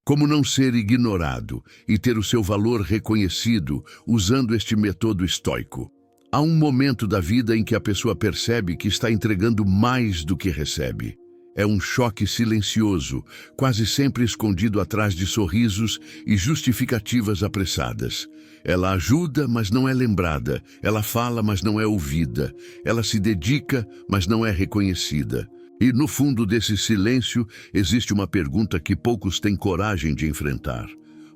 Como não ser ignorado e ter o seu valor reconhecido usando este método estoico? Há um momento da vida em que a pessoa percebe que está entregando mais do que recebe. É um choque silencioso, quase sempre escondido atrás de sorrisos e justificativas apressadas. Ela ajuda, mas não é lembrada. Ela fala, mas não é ouvida. Ela se dedica, mas não é reconhecida. E no fundo desse silêncio existe uma pergunta que poucos têm coragem de enfrentar.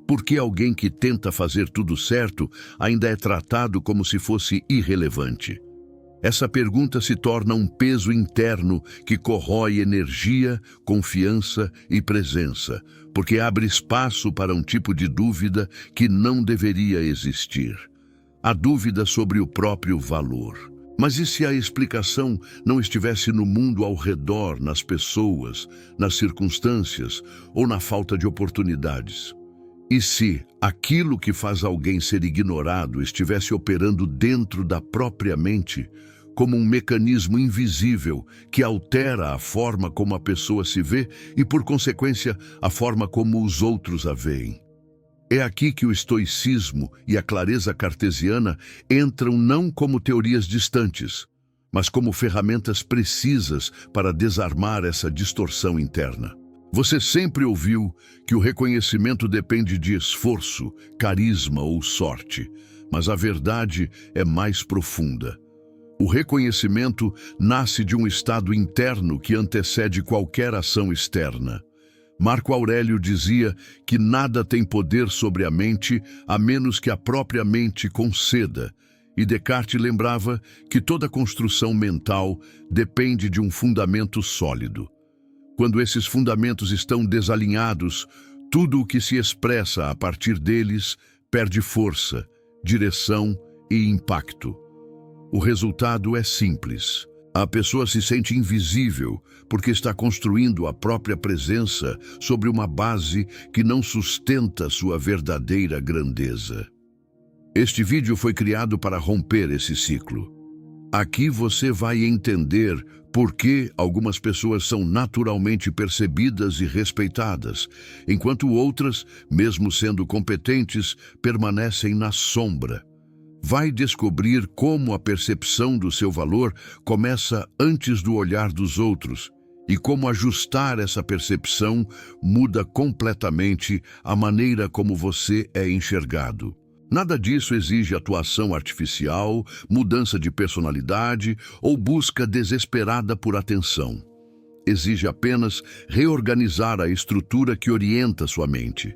Por que alguém que tenta fazer tudo certo ainda é tratado como se fosse irrelevante? Essa pergunta se torna um peso interno que corrói energia, confiança e presença, porque abre espaço para um tipo de dúvida que não deveria existir. A dúvida sobre o próprio valor. Mas e se a explicação não estivesse no mundo ao redor, nas pessoas, nas circunstâncias ou na falta de oportunidades? E se aquilo que faz alguém ser ignorado estivesse operando dentro da própria mente, como um mecanismo invisível que altera a forma como a pessoa se vê e, por consequência, a forma como os outros a veem? É aqui que o estoicismo e a clareza cartesiana entram não como teorias distantes, mas como ferramentas precisas para desarmar essa distorção interna. Você sempre ouviu que o reconhecimento depende de esforço, carisma ou sorte, mas a verdade é mais profunda. O reconhecimento nasce de um estado interno que antecede qualquer ação externa. Marco Aurélio dizia que nada tem poder sobre a mente a menos que a própria mente conceda, e Descartes lembrava que toda construção mental depende de um fundamento sólido. Quando esses fundamentos estão desalinhados, tudo o que se expressa a partir deles perde força, direção e impacto. O resultado é simples. A pessoa se sente invisível porque está construindo a própria presença sobre uma base que não sustenta sua verdadeira grandeza. Este vídeo foi criado para romper esse ciclo. Aqui você vai entender por que algumas pessoas são naturalmente percebidas e respeitadas, enquanto outras, mesmo sendo competentes, permanecem na sombra. Vai descobrir como a percepção do seu valor começa antes do olhar dos outros e como ajustar essa percepção muda completamente a maneira como você é enxergado. Nada disso exige atuação artificial, mudança de personalidade ou busca desesperada por atenção. Exige apenas reorganizar a estrutura que orienta sua mente.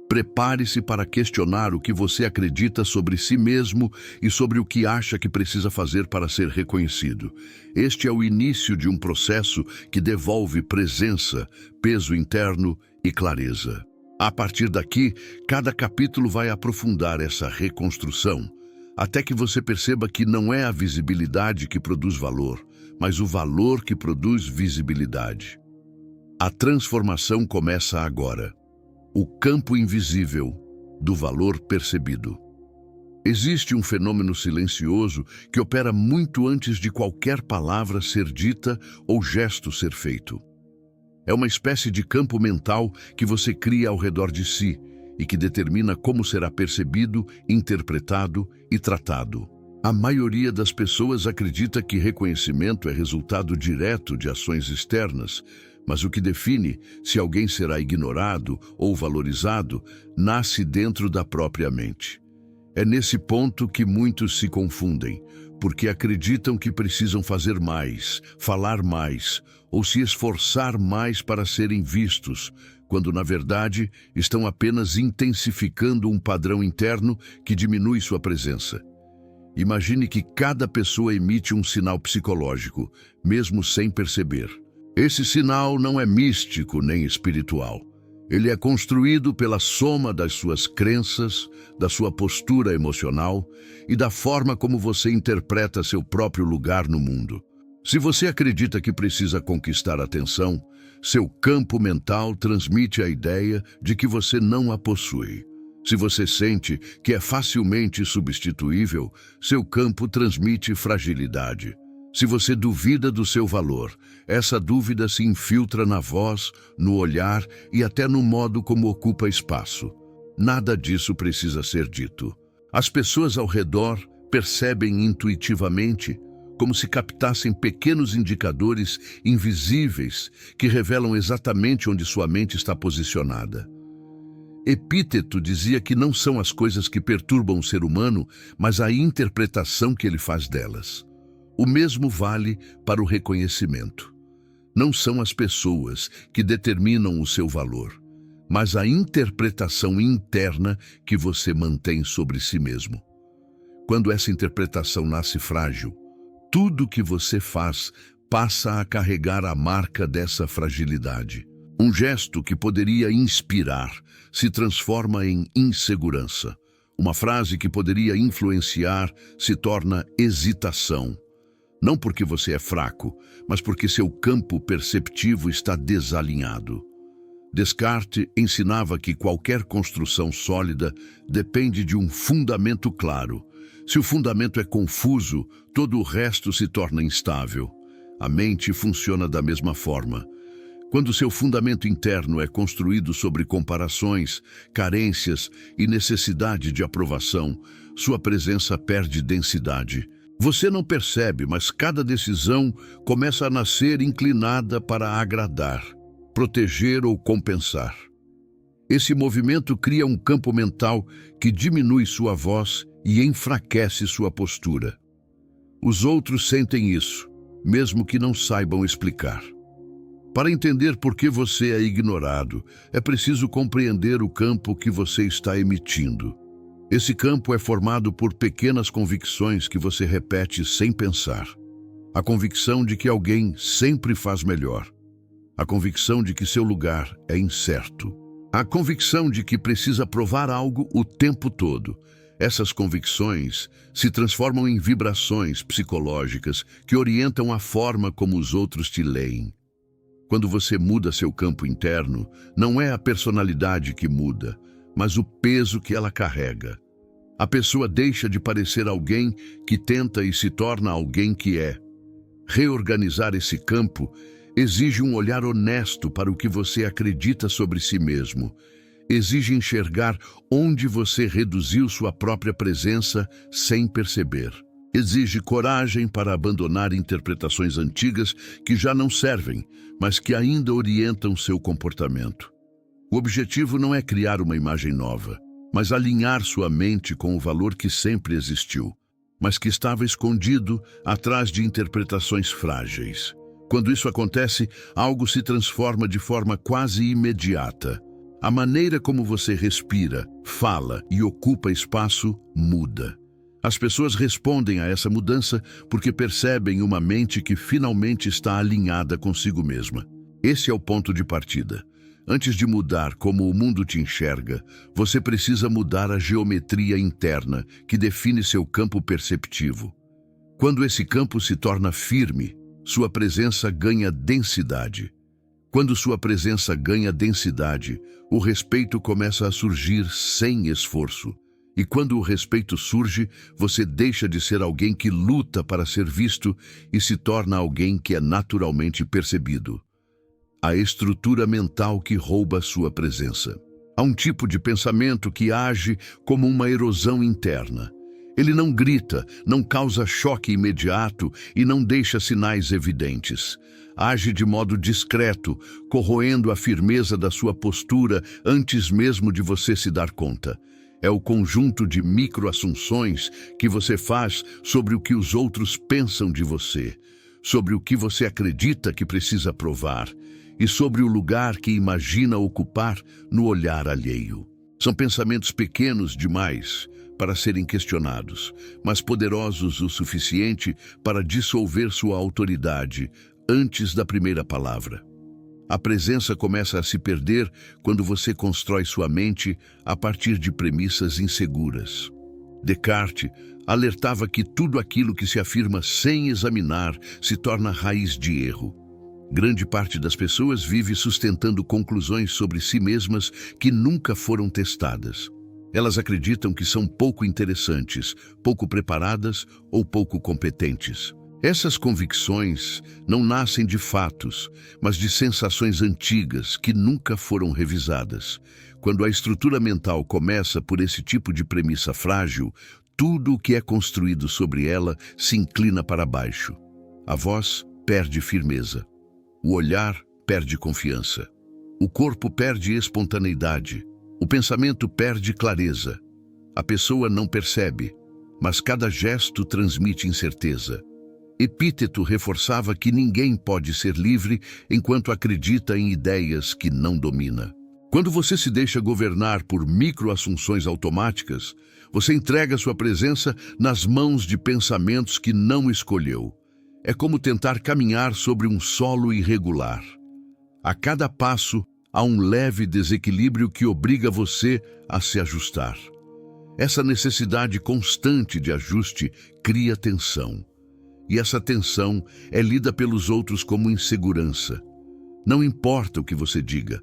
Prepare-se para questionar o que você acredita sobre si mesmo e sobre o que acha que precisa fazer para ser reconhecido. Este é o início de um processo que devolve presença, peso interno e clareza. A partir daqui, cada capítulo vai aprofundar essa reconstrução, até que você perceba que não é a visibilidade que produz valor, mas o valor que produz visibilidade. A transformação começa agora. O campo invisível do valor percebido. Existe um fenômeno silencioso que opera muito antes de qualquer palavra ser dita ou gesto ser feito. É uma espécie de campo mental que você cria ao redor de si e que determina como será percebido, interpretado e tratado. A maioria das pessoas acredita que reconhecimento é resultado direto de ações externas, mas o que define se alguém será ignorado ou valorizado nasce dentro da própria mente. É nesse ponto que muitos se confundem, porque acreditam que precisam fazer mais, falar mais ou se esforçar mais para serem vistos, quando na verdade estão apenas intensificando um padrão interno que diminui sua presença. Imagine que cada pessoa emite um sinal psicológico, mesmo sem perceber. Esse sinal não é místico nem espiritual. Ele é construído pela soma das suas crenças, da sua postura emocional e da forma como você interpreta seu próprio lugar no mundo. Se você acredita que precisa conquistar atenção, seu campo mental transmite a ideia de que você não a possui. Se você sente que é facilmente substituível, seu campo transmite fragilidade. Se você duvida do seu valor, essa dúvida se infiltra na voz, no olhar e até no modo como ocupa espaço. Nada disso precisa ser dito. As pessoas ao redor percebem intuitivamente, como se captassem pequenos indicadores invisíveis que revelam exatamente onde sua mente está posicionada. Epíteto dizia que não são as coisas que perturbam o ser humano, mas a interpretação que ele faz delas. O mesmo vale para o reconhecimento. Não são as pessoas que determinam o seu valor, mas a interpretação interna que você mantém sobre si mesmo. Quando essa interpretação nasce frágil, tudo que você faz passa a carregar a marca dessa fragilidade. Um gesto que poderia inspirar se transforma em insegurança. Uma frase que poderia influenciar se torna hesitação. Não porque você é fraco, mas porque seu campo perceptivo está desalinhado. Descartes ensinava que qualquer construção sólida depende de um fundamento claro. Se o fundamento é confuso, todo o resto se torna instável. A mente funciona da mesma forma. Quando seu fundamento interno é construído sobre comparações, carências e necessidade de aprovação, sua presença perde densidade. Você não percebe, mas cada decisão começa a nascer inclinada para agradar, proteger ou compensar. Esse movimento cria um campo mental que diminui sua voz e enfraquece sua postura. Os outros sentem isso, mesmo que não saibam explicar. Para entender por que você é ignorado, é preciso compreender o campo que você está emitindo. Esse campo é formado por pequenas convicções que você repete sem pensar. A convicção de que alguém sempre faz melhor. A convicção de que seu lugar é incerto. A convicção de que precisa provar algo o tempo todo. Essas convicções se transformam em vibrações psicológicas que orientam a forma como os outros te leem. Quando você muda seu campo interno, não é a personalidade que muda, mas o peso que ela carrega. A pessoa deixa de parecer alguém que tenta e se torna alguém que é. Reorganizar esse campo exige um olhar honesto para o que você acredita sobre si mesmo. Exige enxergar onde você reduziu sua própria presença sem perceber. Exige coragem para abandonar interpretações antigas que já não servem, mas que ainda orientam seu comportamento. O objetivo não é criar uma imagem nova, mas alinhar sua mente com o valor que sempre existiu, mas que estava escondido atrás de interpretações frágeis. Quando isso acontece, algo se transforma de forma quase imediata. A maneira como você respira, fala e ocupa espaço muda. As pessoas respondem a essa mudança porque percebem uma mente que finalmente está alinhada consigo mesma. Esse é o ponto de partida. Antes de mudar como o mundo te enxerga, você precisa mudar a geometria interna que define seu campo perceptivo. Quando esse campo se torna firme, sua presença ganha densidade. Quando sua presença ganha densidade, o respeito começa a surgir sem esforço. E quando o respeito surge, você deixa de ser alguém que luta para ser visto e se torna alguém que é naturalmente percebido. A estrutura mental que rouba sua presença. Há um tipo de pensamento que age como uma erosão interna. Ele não grita, não causa choque imediato e não deixa sinais evidentes. Age de modo discreto, corroendo a firmeza da sua postura antes mesmo de você se dar conta. É o conjunto de microassunções que você faz sobre o que os outros pensam de você, sobre o que você acredita que precisa provar e sobre o lugar que imagina ocupar no olhar alheio. São pensamentos pequenos demais para serem questionados, mas poderosos o suficiente para dissolver sua autoridade antes da primeira palavra. A presença começa a se perder quando você constrói sua mente a partir de premissas inseguras. Descartes alertava que tudo aquilo que se afirma sem examinar se torna raiz de erro. Grande parte das pessoas vive sustentando conclusões sobre si mesmas que nunca foram testadas. Elas acreditam que são pouco interessantes, pouco preparadas ou pouco competentes. Essas convicções não nascem de fatos, mas de sensações antigas que nunca foram revisadas. Quando a estrutura mental começa por esse tipo de premissa frágil, tudo o que é construído sobre ela se inclina para baixo. A voz perde firmeza. O olhar perde confiança. O corpo perde espontaneidade. O pensamento perde clareza. A pessoa não percebe, mas cada gesto transmite incerteza. Epíteto reforçava que ninguém pode ser livre enquanto acredita em ideias que não domina. Quando você se deixa governar por microassunções automáticas, você entrega sua presença nas mãos de pensamentos que não escolheu. É como tentar caminhar sobre um solo irregular. A cada passo, há um leve desequilíbrio que obriga você a se ajustar. Essa necessidade constante de ajuste cria tensão. E essa tensão é lida pelos outros como insegurança. Não importa o que você diga.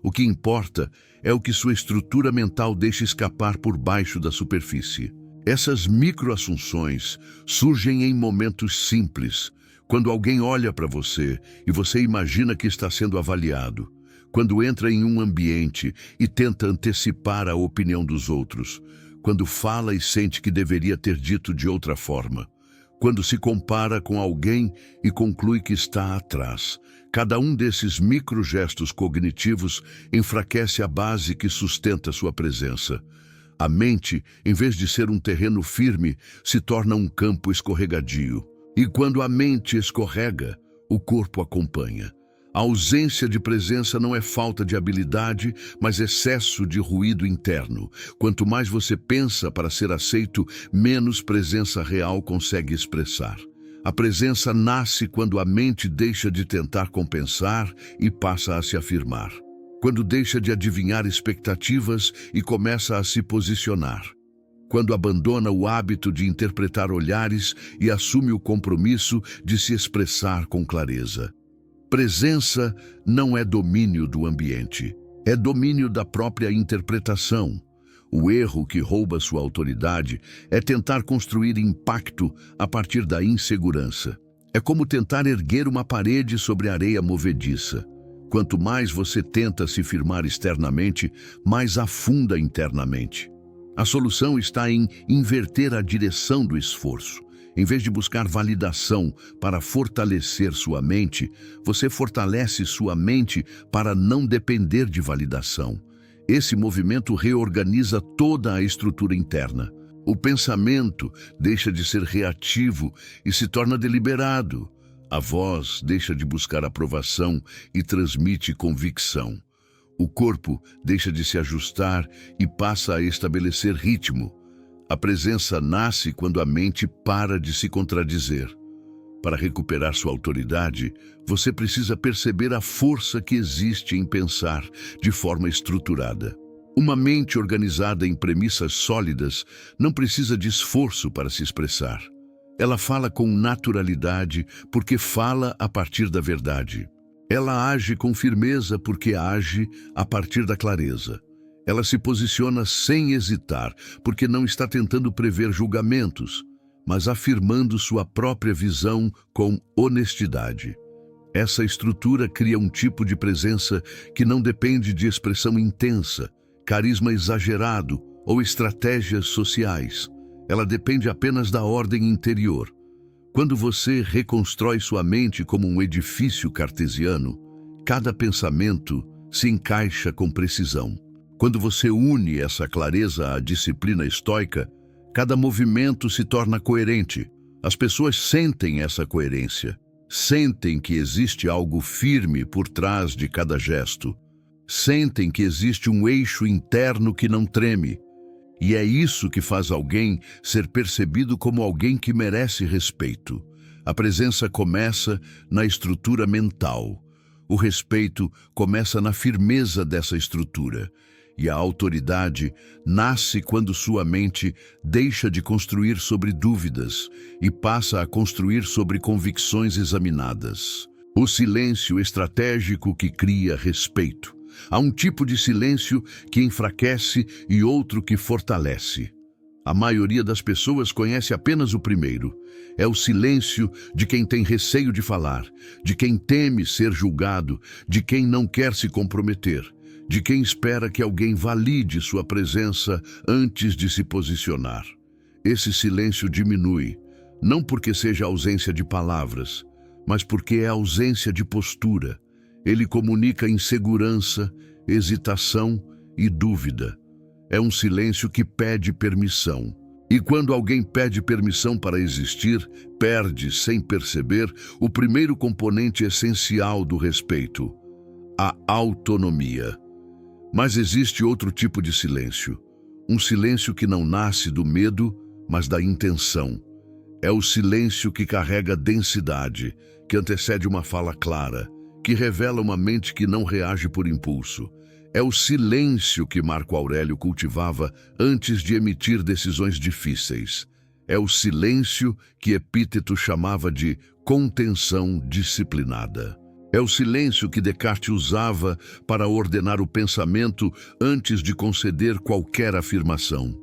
O que importa é o que sua estrutura mental deixa escapar por baixo da superfície. Essas microassunções surgem em momentos simples, quando alguém olha para você e você imagina que está sendo avaliado, quando entra em um ambiente e tenta antecipar a opinião dos outros, quando fala e sente que deveria ter dito de outra forma, quando se compara com alguém e conclui que está atrás. Cada um desses microgestos cognitivos enfraquece a base que sustenta sua presença. A mente, em vez de ser um terreno firme, se torna um campo escorregadio. E quando a mente escorrega, o corpo acompanha. A ausência de presença não é falta de habilidade, mas excesso de ruído interno. Quanto mais você pensa para ser aceito, menos presença real consegue expressar. A presença nasce quando a mente deixa de tentar compensar e passa a se afirmar. Quando deixa de adivinhar expectativas e começa a se posicionar. Quando abandona o hábito de interpretar olhares e assume o compromisso de se expressar com clareza. Presença não é domínio do ambiente, é domínio da própria interpretação. O erro que rouba sua autoridade é tentar construir impacto a partir da insegurança. É como tentar erguer uma parede sobre areia movediça. Quanto mais você tenta se firmar externamente, mais afunda internamente. A solução está em inverter a direção do esforço. Em vez de buscar validação para fortalecer sua mente, você fortalece sua mente para não depender de validação. Esse movimento reorganiza toda a estrutura interna. O pensamento deixa de ser reativo e se torna deliberado. A voz deixa de buscar aprovação e transmite convicção. O corpo deixa de se ajustar e passa a estabelecer ritmo. A presença nasce quando a mente para de se contradizer. Para recuperar sua autoridade, você precisa perceber a força que existe em pensar de forma estruturada. Uma mente organizada em premissas sólidas não precisa de esforço para se expressar. Ela fala com naturalidade porque fala a partir da verdade. Ela age com firmeza porque age a partir da clareza. Ela se posiciona sem hesitar, porque não está tentando prever julgamentos, mas afirmando sua própria visão com honestidade. Essa estrutura cria um tipo de presença que não depende de expressão intensa, carisma exagerado ou estratégias sociais. Ela depende apenas da ordem interior. Quando você reconstrói sua mente como um edifício cartesiano, cada pensamento se encaixa com precisão. Quando você une essa clareza à disciplina estoica, cada movimento se torna coerente. As pessoas sentem essa coerência. Sentem que existe algo firme por trás de cada gesto. Sentem que existe um eixo interno que não treme. E é isso que faz alguém ser percebido como alguém que merece respeito. A presença começa na estrutura mental. O respeito começa na firmeza dessa estrutura. E a autoridade nasce quando sua mente deixa de construir sobre dúvidas e passa a construir sobre convicções examinadas. O silêncio estratégico que cria respeito. Há um tipo de silêncio que enfraquece e outro que fortalece. A maioria das pessoas conhece apenas o primeiro. É o silêncio de quem tem receio de falar, de quem teme ser julgado, de quem não quer se comprometer, de quem espera que alguém valide sua presença antes de se posicionar. Esse silêncio diminui, não porque seja ausência de palavras, mas porque é ausência de postura. Ele comunica insegurança, hesitação e dúvida. É um silêncio que pede permissão. E quando alguém pede permissão para existir, perde, sem perceber, o primeiro componente essencial do respeito: a autonomia. Mas existe outro tipo de silêncio. Um silêncio que não nasce do medo, mas da intenção. É o silêncio que carrega densidade, que antecede uma fala clara, que revela uma mente que não reage por impulso. É o silêncio que Marco Aurélio cultivava antes de emitir decisões difíceis. É o silêncio que Epíteto chamava de contenção disciplinada. É o silêncio que Descartes usava para ordenar o pensamento antes de conceder qualquer afirmação.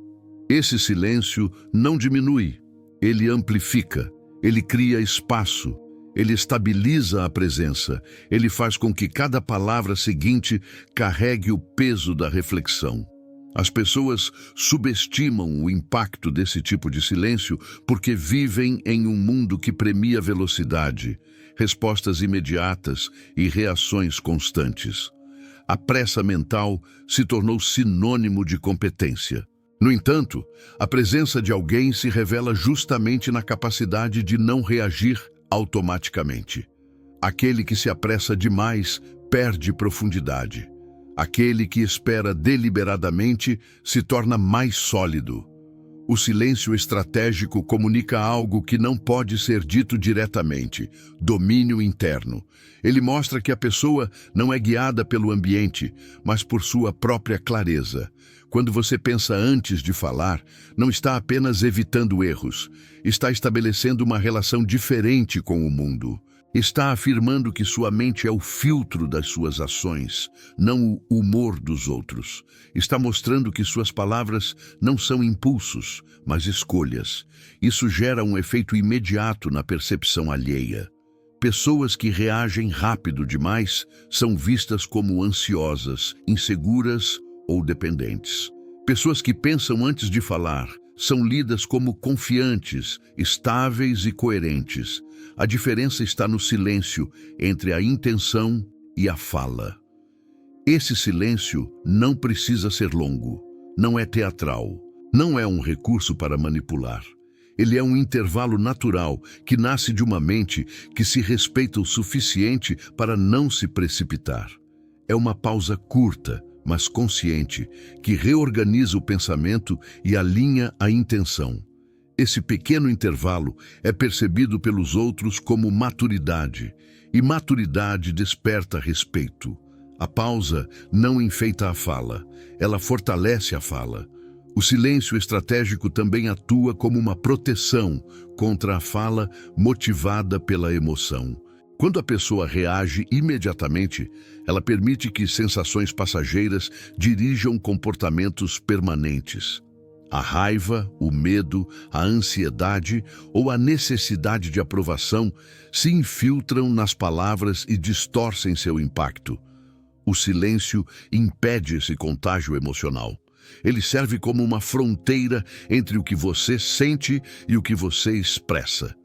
Esse silêncio não diminui, ele amplifica, ele cria espaço. Ele estabiliza a presença, ele faz com que cada palavra seguinte carregue o peso da reflexão. As pessoas subestimam o impacto desse tipo de silêncio porque vivem em um mundo que premia velocidade, respostas imediatas e reações constantes. A pressa mental se tornou sinônimo de competência. No entanto, a presença de alguém se revela justamente na capacidade de não reagir automaticamente. Aquele que se apressa demais perde profundidade. Aquele que espera deliberadamente se torna mais sólido. O silêncio estratégico comunica algo que não pode ser dito diretamente: domínio interno. Ele mostra que a pessoa não é guiada pelo ambiente, mas por sua própria clareza. Quando você pensa antes de falar, não está apenas evitando erros, está estabelecendo uma relação diferente com o mundo. Está afirmando que sua mente é o filtro das suas ações, não o humor dos outros. Está mostrando que suas palavras não são impulsos, mas escolhas. Isso gera um efeito imediato na percepção alheia. Pessoas que reagem rápido demais são vistas como ansiosas, inseguras ou dependentes. Pessoas que pensam antes de falar são lidas como confiantes, estáveis e coerentes. A diferença está no silêncio entre a intenção e a fala. Esse silêncio não precisa ser longo, não é teatral, não é um recurso para manipular. Ele é um intervalo natural que nasce de uma mente que se respeita o suficiente para não se precipitar. É uma pausa curta, mas consciente, que reorganiza o pensamento e alinha a intenção. Esse pequeno intervalo é percebido pelos outros como maturidade, e maturidade desperta respeito. A pausa não enfeita a fala, ela fortalece a fala. O silêncio estratégico também atua como uma proteção contra a fala motivada pela emoção. Quando a pessoa reage imediatamente, ela permite que sensações passageiras dirijam comportamentos permanentes. A raiva, o medo, a ansiedade ou a necessidade de aprovação se infiltram nas palavras e distorcem seu impacto. O silêncio impede esse contágio emocional. Ele serve como uma fronteira entre o que você sente e o que você expressa.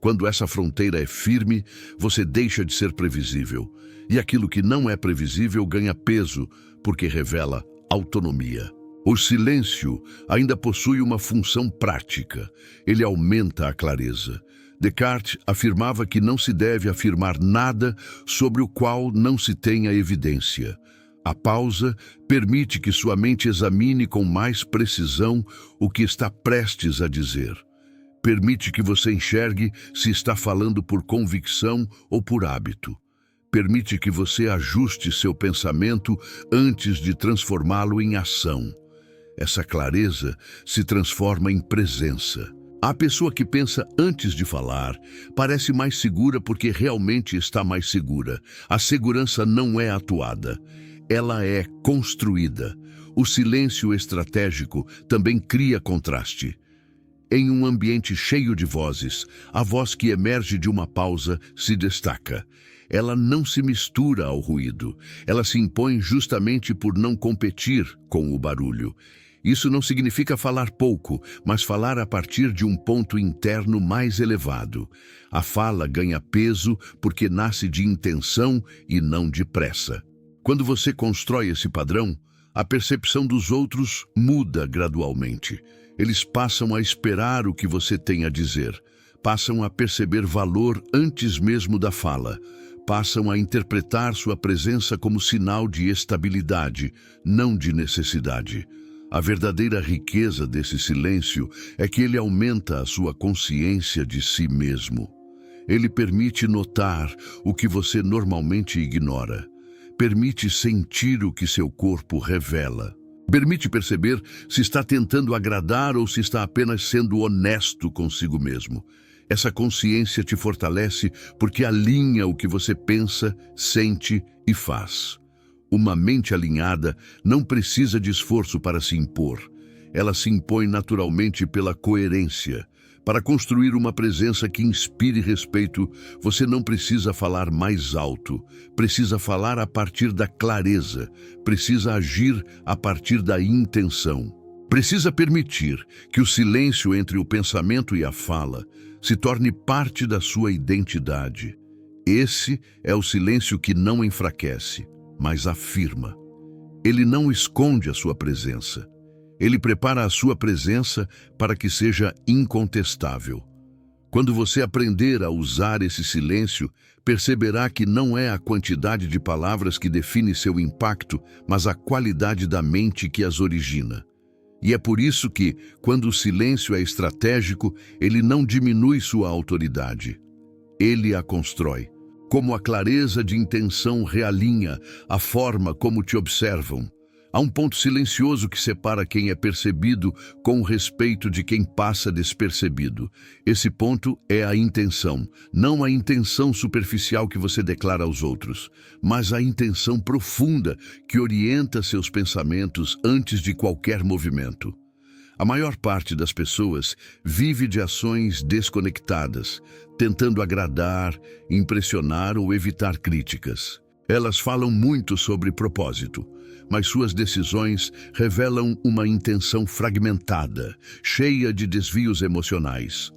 Quando essa fronteira é firme, você deixa de ser previsível. E aquilo que não é previsível ganha peso, porque revela autonomia. O silêncio ainda possui uma função prática. Ele aumenta a clareza. Descartes afirmava que não se deve afirmar nada sobre o qual não se tenha evidência. A pausa permite que sua mente examine com mais precisão o que está prestes a dizer. Permite que você enxergue se está falando por convicção ou por hábito. Permite que você ajuste seu pensamento antes de transformá-lo em ação. Essa clareza se transforma em presença. A pessoa que pensa antes de falar parece mais segura porque realmente está mais segura. A segurança não é atuada, ela é construída. O silêncio estratégico também cria contraste. Em um ambiente cheio de vozes, a voz que emerge de uma pausa se destaca. Ela não se mistura ao ruído. Ela se impõe justamente por não competir com o barulho. Isso não significa falar pouco, mas falar a partir de um ponto interno mais elevado. A fala ganha peso porque nasce de intenção e não de pressa. Quando você constrói esse padrão, a percepção dos outros muda gradualmente. Eles passam a esperar o que você tem a dizer, passam a perceber valor antes mesmo da fala, passam a interpretar sua presença como sinal de estabilidade, não de necessidade. A verdadeira riqueza desse silêncio é que ele aumenta a sua consciência de si mesmo. Ele permite notar o que você normalmente ignora. Permite sentir o que seu corpo revela. Permite perceber se está tentando agradar ou se está apenas sendo honesto consigo mesmo. Essa consciência te fortalece porque alinha o que você pensa, sente e faz. Uma mente alinhada não precisa de esforço para se impor. Ela se impõe naturalmente pela coerência. Para construir uma presença que inspire respeito, você não precisa falar mais alto. Precisa falar a partir da clareza. Precisa agir a partir da intenção. Precisa permitir que o silêncio entre o pensamento e a fala se torne parte da sua identidade. Esse é o silêncio que não enfraquece, mas afirma. Ele não esconde a sua presença. Ele prepara a sua presença para que seja incontestável. Quando você aprender a usar esse silêncio, perceberá que não é a quantidade de palavras que define seu impacto, mas a qualidade da mente que as origina. E é por isso que, quando o silêncio é estratégico, ele não diminui sua autoridade. Ele a constrói. Como a clareza de intenção realinha a forma como te observam. Há um ponto silencioso que separa quem é percebido com o respeito de quem passa despercebido. Esse ponto é a intenção, não a intenção superficial que você declara aos outros, mas a intenção profunda que orienta seus pensamentos antes de qualquer movimento. A maior parte das pessoas vive de ações desconectadas, tentando agradar, impressionar ou evitar críticas. Elas falam muito sobre propósito, mas suas decisões revelam uma intenção fragmentada, cheia de desvios emocionais.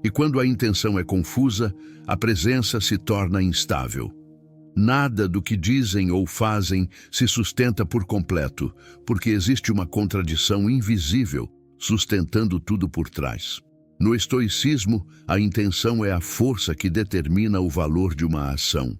E quando a intenção é confusa, a presença se torna instável. Nada do que dizem ou fazem se sustenta por completo, porque existe uma contradição invisível sustentando tudo por trás. No estoicismo, a intenção é a força que determina o valor de uma ação.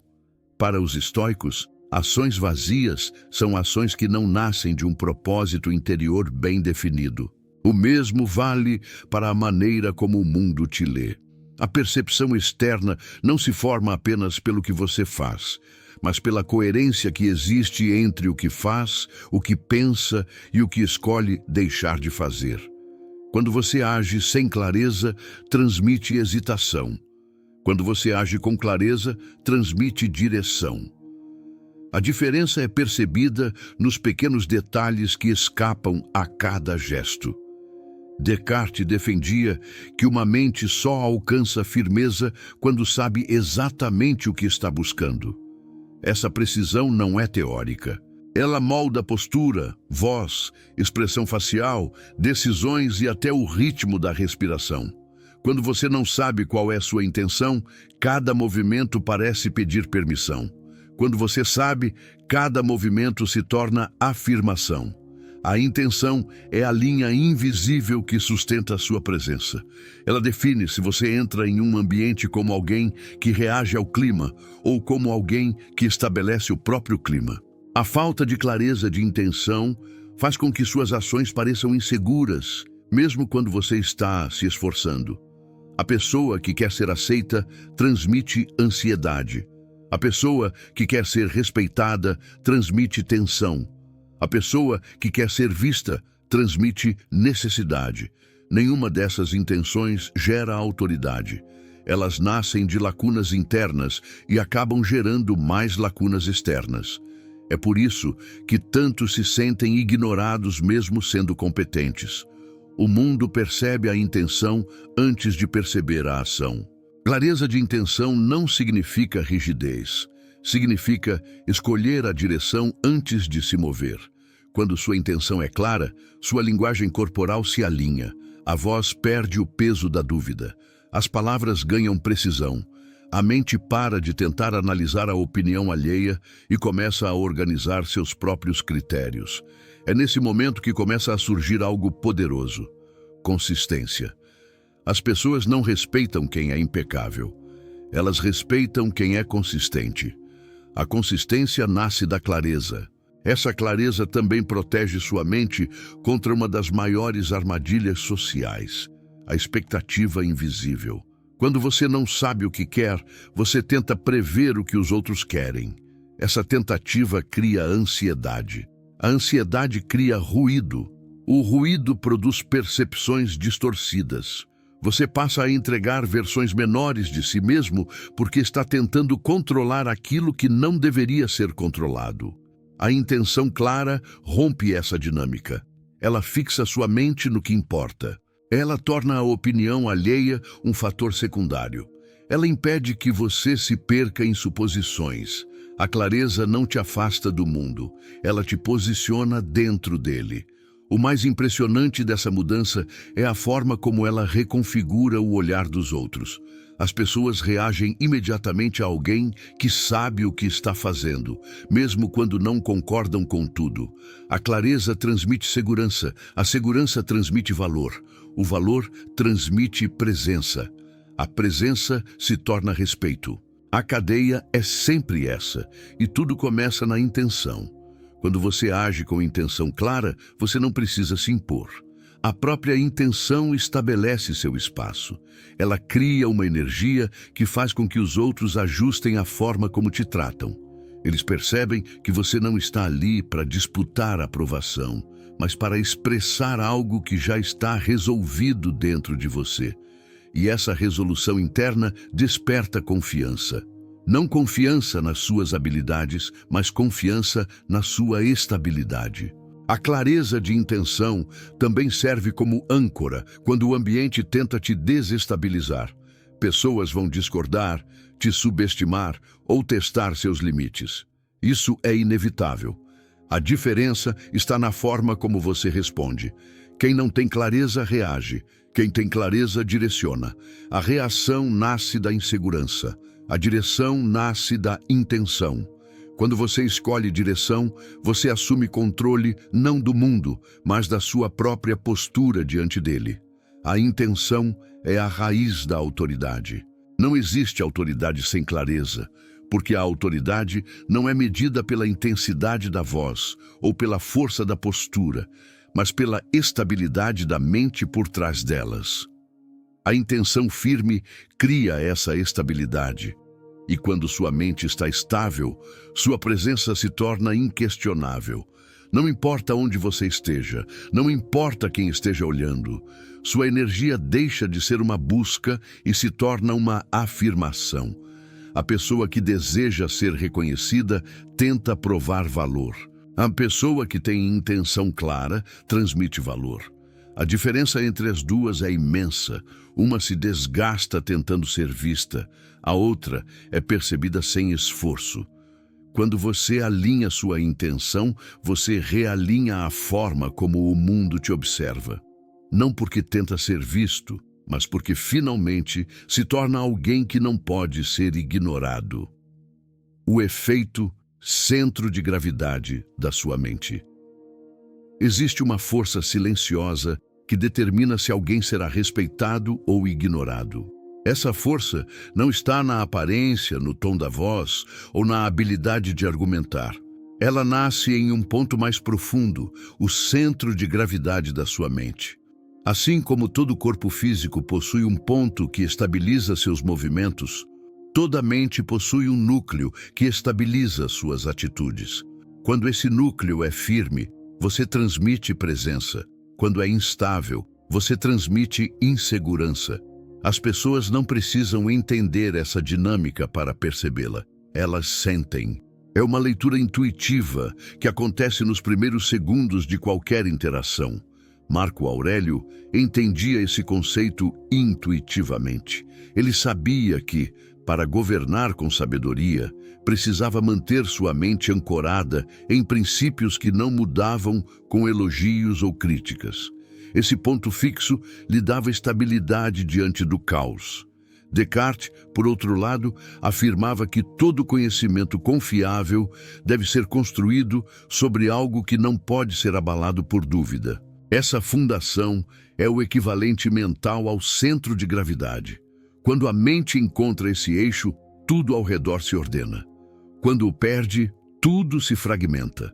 Para os estoicos, ações vazias são ações que não nascem de um propósito interior bem definido. O mesmo vale para a maneira como o mundo te lê. A percepção externa não se forma apenas pelo que você faz, mas pela coerência que existe entre o que faz, o que pensa e o que escolhe deixar de fazer. Quando você age sem clareza, transmite hesitação. Quando você age com clareza, transmite direção. A diferença é percebida nos pequenos detalhes que escapam a cada gesto. Descartes defendia que uma mente só alcança firmeza quando sabe exatamente o que está buscando. Essa precisão não é teórica. Ela molda postura, voz, expressão facial, decisões e até o ritmo da respiração. Quando você não sabe qual é sua intenção, cada movimento parece pedir permissão. Quando você sabe, cada movimento se torna afirmação. A intenção é a linha invisível que sustenta a sua presença. Ela define se você entra em um ambiente como alguém que reage ao clima ou como alguém que estabelece o próprio clima. A falta de clareza de intenção faz com que suas ações pareçam inseguras, mesmo quando você está se esforçando. A pessoa que quer ser aceita transmite ansiedade. A pessoa que quer ser respeitada transmite tensão. A pessoa que quer ser vista transmite necessidade. Nenhuma dessas intenções gera autoridade. Elas nascem de lacunas internas e acabam gerando mais lacunas externas. É por isso que tantos se sentem ignorados mesmo sendo competentes. O mundo percebe a intenção antes de perceber a ação. Clareza de intenção não significa rigidez. Significa escolher a direção antes de se mover. Quando sua intenção é clara, sua linguagem corporal se alinha. A voz perde o peso da dúvida. As palavras ganham precisão. A mente para de tentar analisar a opinião alheia e começa a organizar seus próprios critérios. É nesse momento que começa a surgir algo poderoso: consistência. As pessoas não respeitam quem é impecável. Elas respeitam quem é consistente. A consistência nasce da clareza. Essa clareza também protege sua mente contra uma das maiores armadilhas sociais: a expectativa invisível. Quando você não sabe o que quer, você tenta prever o que os outros querem. Essa tentativa cria ansiedade. A ansiedade cria ruído. O ruído produz percepções distorcidas. Você passa a entregar versões menores de si mesmo porque está tentando controlar aquilo que não deveria ser controlado. A intenção clara rompe essa dinâmica. Ela fixa sua mente no que importa. Ela torna a opinião alheia um fator secundário. Ela impede que você se perca em suposições. A clareza não te afasta do mundo. Ela te posiciona dentro dele. O mais impressionante dessa mudança é a forma como ela reconfigura o olhar dos outros. As pessoas reagem imediatamente a alguém que sabe o que está fazendo, mesmo quando não concordam com tudo. A clareza transmite segurança, a segurança transmite valor. O valor transmite presença. A presença se torna respeito. A cadeia é sempre essa, e tudo começa na intenção. Quando você age com intenção clara, você não precisa se impor. A própria intenção estabelece seu espaço. Ela cria uma energia que faz com que os outros ajustem a forma como te tratam. Eles percebem que você não está ali para disputar a aprovação, mas para expressar algo que já está resolvido dentro de você. E essa resolução interna desperta confiança. Não confiança nas suas habilidades, mas confiança na sua estabilidade. A clareza de intenção também serve como âncora quando o ambiente tenta te desestabilizar. Pessoas vão discordar, te subestimar ou testar seus limites. Isso é inevitável. A diferença está na forma como você responde. Quem não tem clareza reage. Quem tem clareza direciona. A reação nasce da insegurança. A direção nasce da intenção. Quando você escolhe direção, você assume controle não do mundo, mas da sua própria postura diante dele. A intenção é a raiz da autoridade. Não existe autoridade sem clareza, porque a autoridade não é medida pela intensidade da voz ou pela força da postura, mas pela estabilidade da mente por trás delas. A intenção firme cria essa estabilidade. E quando sua mente está estável, sua presença se torna inquestionável. Não importa onde você esteja, não importa quem esteja olhando, sua energia deixa de ser uma busca e se torna uma afirmação. A pessoa que deseja ser reconhecida tenta provar valor. A pessoa que tem intenção clara transmite valor. A diferença entre as duas é imensa. Uma se desgasta tentando ser vista, a outra é percebida sem esforço. Quando você alinha sua intenção, você realinha a forma como o mundo te observa. Não porque tenta ser visto, mas porque finalmente se torna alguém que não pode ser ignorado. O efeito centro de gravidade da sua mente. Existe uma força silenciosa que determina se alguém será respeitado ou ignorado. Essa força não está na aparência, no tom da voz ou na habilidade de argumentar. Ela nasce em um ponto mais profundo, o centro de gravidade da sua mente. Assim como todo corpo físico possui um ponto que estabiliza seus movimentos, toda mente possui um núcleo que estabiliza suas atitudes. Quando esse núcleo é firme, você transmite presença. Quando é instável, você transmite insegurança. As pessoas não precisam entender essa dinâmica para percebê-la. Elas sentem. É uma leitura intuitiva que acontece nos primeiros segundos de qualquer interação. Marco Aurélio entendia esse conceito intuitivamente. Ele sabia que, para governar com sabedoria, precisava manter sua mente ancorada em princípios que não mudavam com elogios ou críticas. Esse ponto fixo lhe dava estabilidade diante do caos. Descartes, por outro lado, afirmava que todo conhecimento confiável deve ser construído sobre algo que não pode ser abalado por dúvida. Essa fundação é o equivalente mental ao centro de gravidade. Quando a mente encontra esse eixo, tudo ao redor se ordena. Quando o perde, tudo se fragmenta.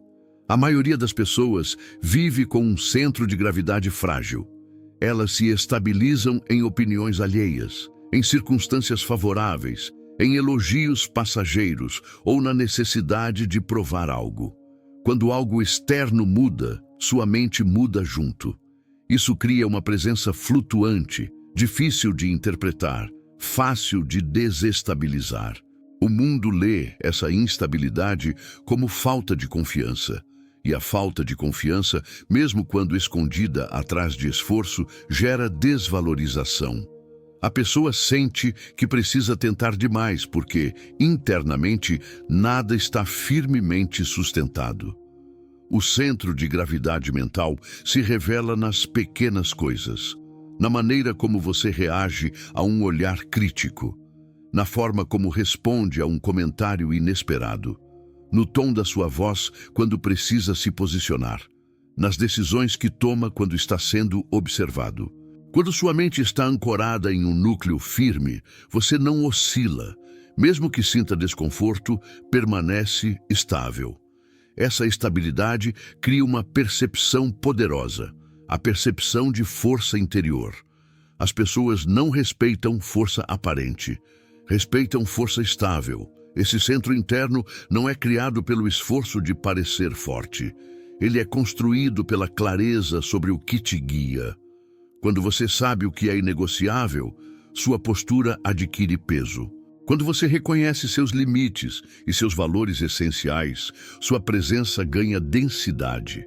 A maioria das pessoas vive com um centro de gravidade frágil. Elas se estabilizam em opiniões alheias, em circunstâncias favoráveis, em elogios passageiros ou na necessidade de provar algo. Quando algo externo muda, sua mente muda junto. Isso cria uma presença flutuante, difícil de interpretar, fácil de desestabilizar. O mundo lê essa instabilidade como falta de confiança. E a falta de confiança, mesmo quando escondida atrás de esforço, gera desvalorização. A pessoa sente que precisa tentar demais porque, internamente, nada está firmemente sustentado. O centro de gravidade mental se revela nas pequenas coisas, na maneira como você reage a um olhar crítico, na forma como responde a um comentário inesperado, no tom da sua voz quando precisa se posicionar, nas decisões que toma quando está sendo observado. Quando sua mente está ancorada em um núcleo firme, você não oscila. Mesmo que sinta desconforto, permanece estável. Essa estabilidade cria uma percepção poderosa, a percepção de força interior. As pessoas não respeitam força aparente, respeitam força estável. Esse centro interno não é criado pelo esforço de parecer forte. Ele é construído pela clareza sobre o que te guia. Quando você sabe o que é inegociável, sua postura adquire peso. Quando você reconhece seus limites e seus valores essenciais, sua presença ganha densidade.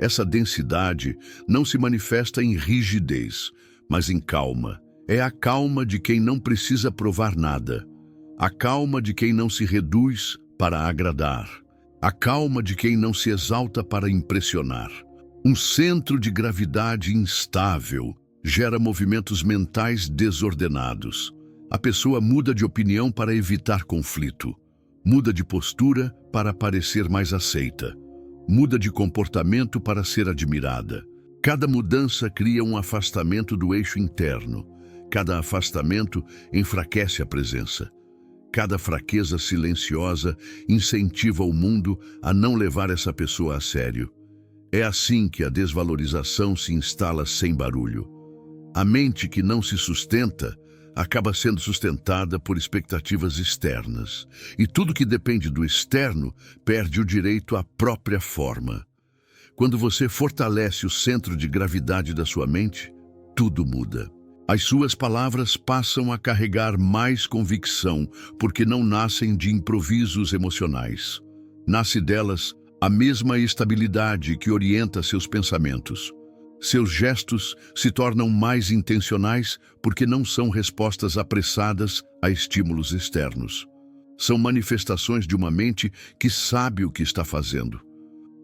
Essa densidade não se manifesta em rigidez, mas em calma. É a calma de quem não precisa provar nada. A calma de quem não se reduz para agradar. A calma de quem não se exalta para impressionar. Um centro de gravidade instável gera movimentos mentais desordenados. A pessoa muda de opinião para evitar conflito. Muda de postura para parecer mais aceita. Muda de comportamento para ser admirada. Cada mudança cria um afastamento do eixo interno. Cada afastamento enfraquece a presença. Cada fraqueza silenciosa incentiva o mundo a não levar essa pessoa a sério. É assim que a desvalorização se instala sem barulho. A mente que não se sustenta acaba sendo sustentada por expectativas externas. E tudo que depende do externo perde o direito à própria forma. Quando você fortalece o centro de gravidade da sua mente, tudo muda. As suas palavras passam a carregar mais convicção, porque não nascem de improvisos emocionais. Nasce delas a mesma estabilidade que orienta seus pensamentos. Seus gestos se tornam mais intencionais porque não são respostas apressadas a estímulos externos. São manifestações de uma mente que sabe o que está fazendo.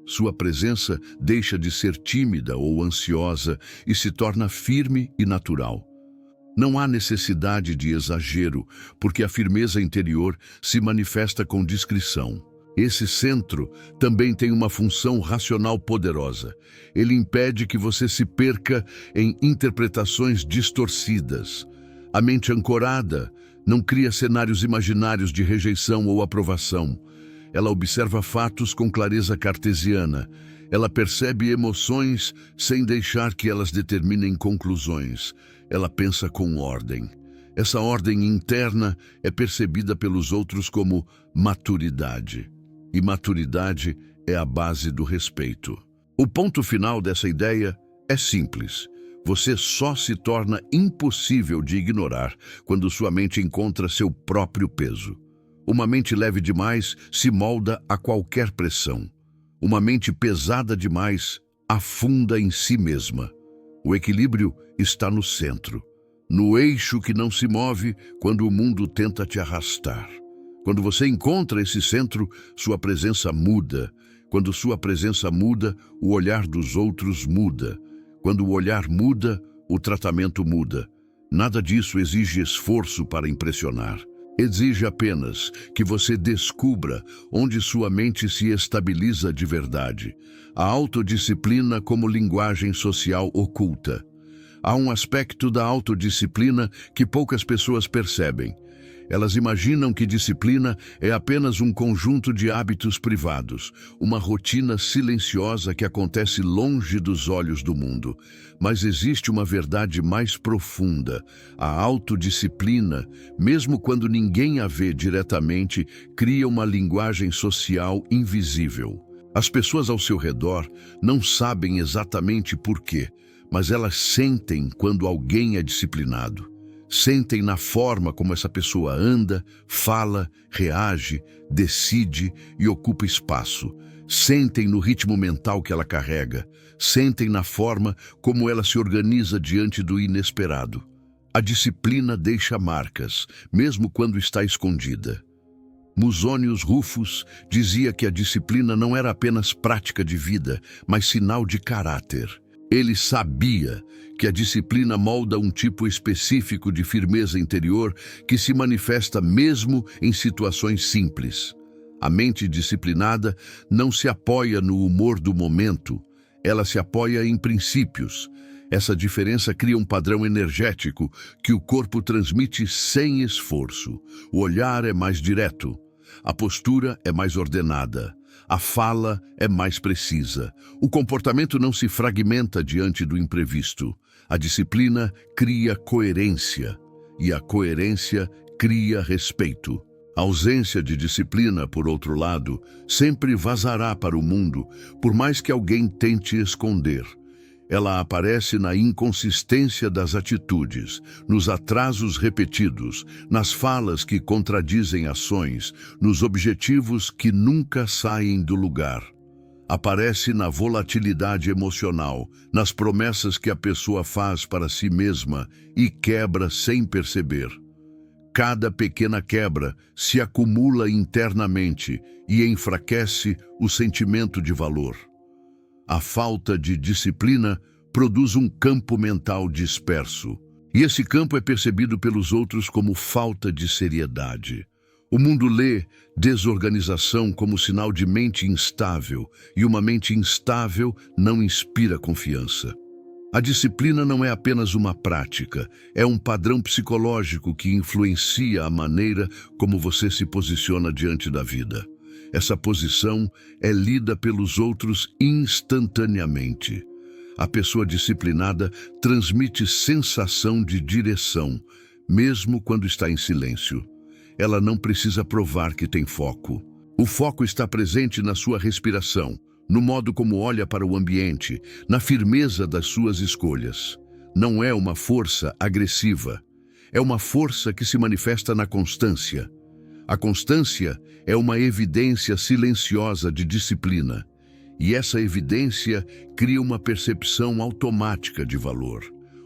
Sua presença deixa de ser tímida ou ansiosa e se torna firme e natural. Não há necessidade de exagero, porque a firmeza interior se manifesta com discrição. Esse centro também tem uma função racional poderosa. Ele impede que você se perca em interpretações distorcidas. A mente ancorada não cria cenários imaginários de rejeição ou aprovação. Ela observa fatos com clareza cartesiana. Ela percebe emoções sem deixar que elas determinem conclusões. Ela pensa com ordem. Essa ordem interna é percebida pelos outros como maturidade. E maturidade é a base do respeito. O ponto final dessa ideia é simples. Você só se torna impossível de ignorar quando sua mente encontra seu próprio peso. Uma mente leve demais se molda a qualquer pressão. Uma mente pesada demais afunda em si mesma. O equilíbrio está no centro, no eixo que não se move quando o mundo tenta te arrastar. Quando você encontra esse centro, sua presença muda. Quando sua presença muda, o olhar dos outros muda. Quando o olhar muda, o tratamento muda. Nada disso exige esforço para impressionar. Exige apenas que você descubra onde sua mente se estabiliza de verdade. A autodisciplina como linguagem social oculta. Há um aspecto da autodisciplina que poucas pessoas percebem. Elas imaginam que disciplina é apenas um conjunto de hábitos privados, uma rotina silenciosa que acontece longe dos olhos do mundo. Mas existe uma verdade mais profunda. A autodisciplina, mesmo quando ninguém a vê diretamente, cria uma linguagem social invisível. As pessoas ao seu redor não sabem exatamente por quê, mas elas sentem quando alguém é disciplinado. Sentem na forma como essa pessoa anda, fala, reage, decide e ocupa espaço. Sentem no ritmo mental que ela carrega. Sentem na forma como ela se organiza diante do inesperado. A disciplina deixa marcas, mesmo quando está escondida. Musonius Rufus dizia que a disciplina não era apenas prática de vida, mas sinal de caráter. Ele sabia que a disciplina molda um tipo específico de firmeza interior que se manifesta mesmo em situações simples. A mente disciplinada não se apoia no humor do momento, ela se apoia em princípios. Essa diferença cria um padrão energético que o corpo transmite sem esforço. O olhar é mais direto, a postura é mais ordenada. A fala é mais precisa. O comportamento não se fragmenta diante do imprevisto. A disciplina cria coerência e a coerência cria respeito. A ausência de disciplina, por outro lado, sempre vazará para o mundo, por mais que alguém tente esconder. Ela aparece na inconsistência das atitudes, nos atrasos repetidos, nas falas que contradizem ações, nos objetivos que nunca saem do lugar. Aparece na volatilidade emocional, nas promessas que a pessoa faz para si mesma e quebra sem perceber. Cada pequena quebra se acumula internamente e enfraquece o sentimento de valor. A falta de disciplina produz um campo mental disperso, e esse campo é percebido pelos outros como falta de seriedade. O mundo lê desorganização como sinal de mente instável, e uma mente instável não inspira confiança. A disciplina não é apenas uma prática, é um padrão psicológico que influencia a maneira como você se posiciona diante da vida. Essa posição é lida pelos outros instantaneamente. A pessoa disciplinada transmite sensação de direção, mesmo quando está em silêncio. Ela não precisa provar que tem foco. O foco está presente na sua respiração, no modo como olha para o ambiente, na firmeza das suas escolhas. Não é uma força agressiva, é uma força que se manifesta na constância. A constância é uma evidência silenciosa de disciplina, e essa evidência cria uma percepção automática de valor.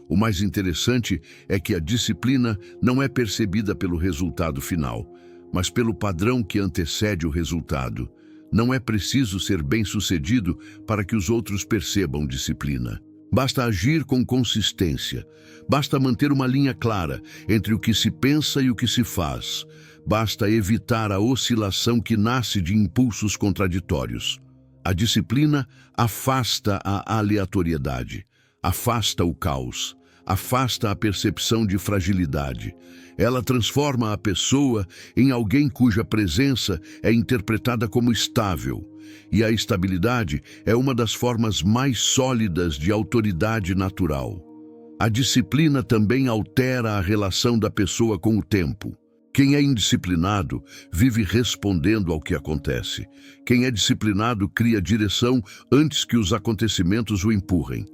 O mais interessante é que a disciplina não é percebida pelo resultado final, mas pelo padrão que antecede o resultado. Não é preciso ser bem-sucedido para que os outros percebam disciplina. Basta agir com consistência. Basta manter uma linha clara entre o que se pensa e o que se faz. Basta evitar a oscilação que nasce de impulsos contraditórios. A disciplina afasta a aleatoriedade, afasta o caos, afasta a percepção de fragilidade. Ela transforma a pessoa em alguém cuja presença é interpretada como estável. E a estabilidade é uma das formas mais sólidas de autoridade natural. A disciplina também altera a relação da pessoa com o tempo. Quem é indisciplinado vive respondendo ao que acontece. Quem é disciplinado cria direção antes que os acontecimentos o empurrem.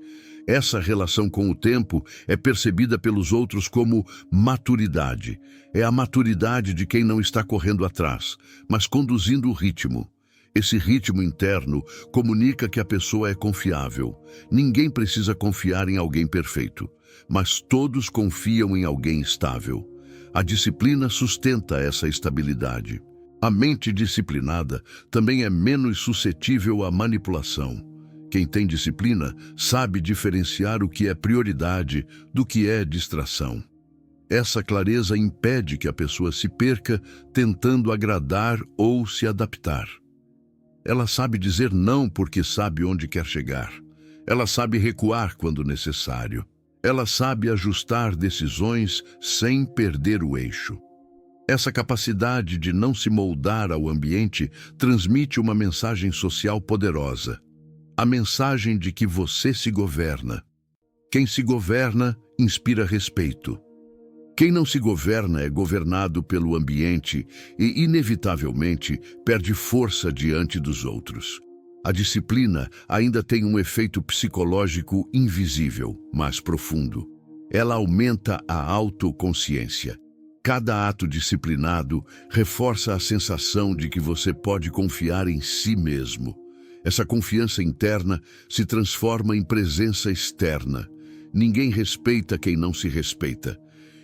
Essa relação com o tempo é percebida pelos outros como maturidade. É a maturidade de quem não está correndo atrás, mas conduzindo o ritmo. Esse ritmo interno comunica que a pessoa é confiável. Ninguém precisa confiar em alguém perfeito, mas todos confiam em alguém estável. A disciplina sustenta essa estabilidade. A mente disciplinada também é menos suscetível à manipulação. Quem tem disciplina sabe diferenciar o que é prioridade do que é distração. Essa clareza impede que a pessoa se perca tentando agradar ou se adaptar. Ela sabe dizer não porque sabe onde quer chegar. Ela sabe recuar quando necessário. Ela sabe ajustar decisões sem perder o eixo. Essa capacidade de não se moldar ao ambiente transmite uma mensagem social poderosa. A mensagem de que você se governa. Quem se governa inspira respeito. Quem não se governa é governado pelo ambiente e, inevitavelmente, perde força diante dos outros. A disciplina ainda tem um efeito psicológico invisível, mas profundo. Ela aumenta a autoconsciência. Cada ato disciplinado reforça a sensação de que você pode confiar em si mesmo. Essa confiança interna se transforma em presença externa. Ninguém respeita quem não se respeita.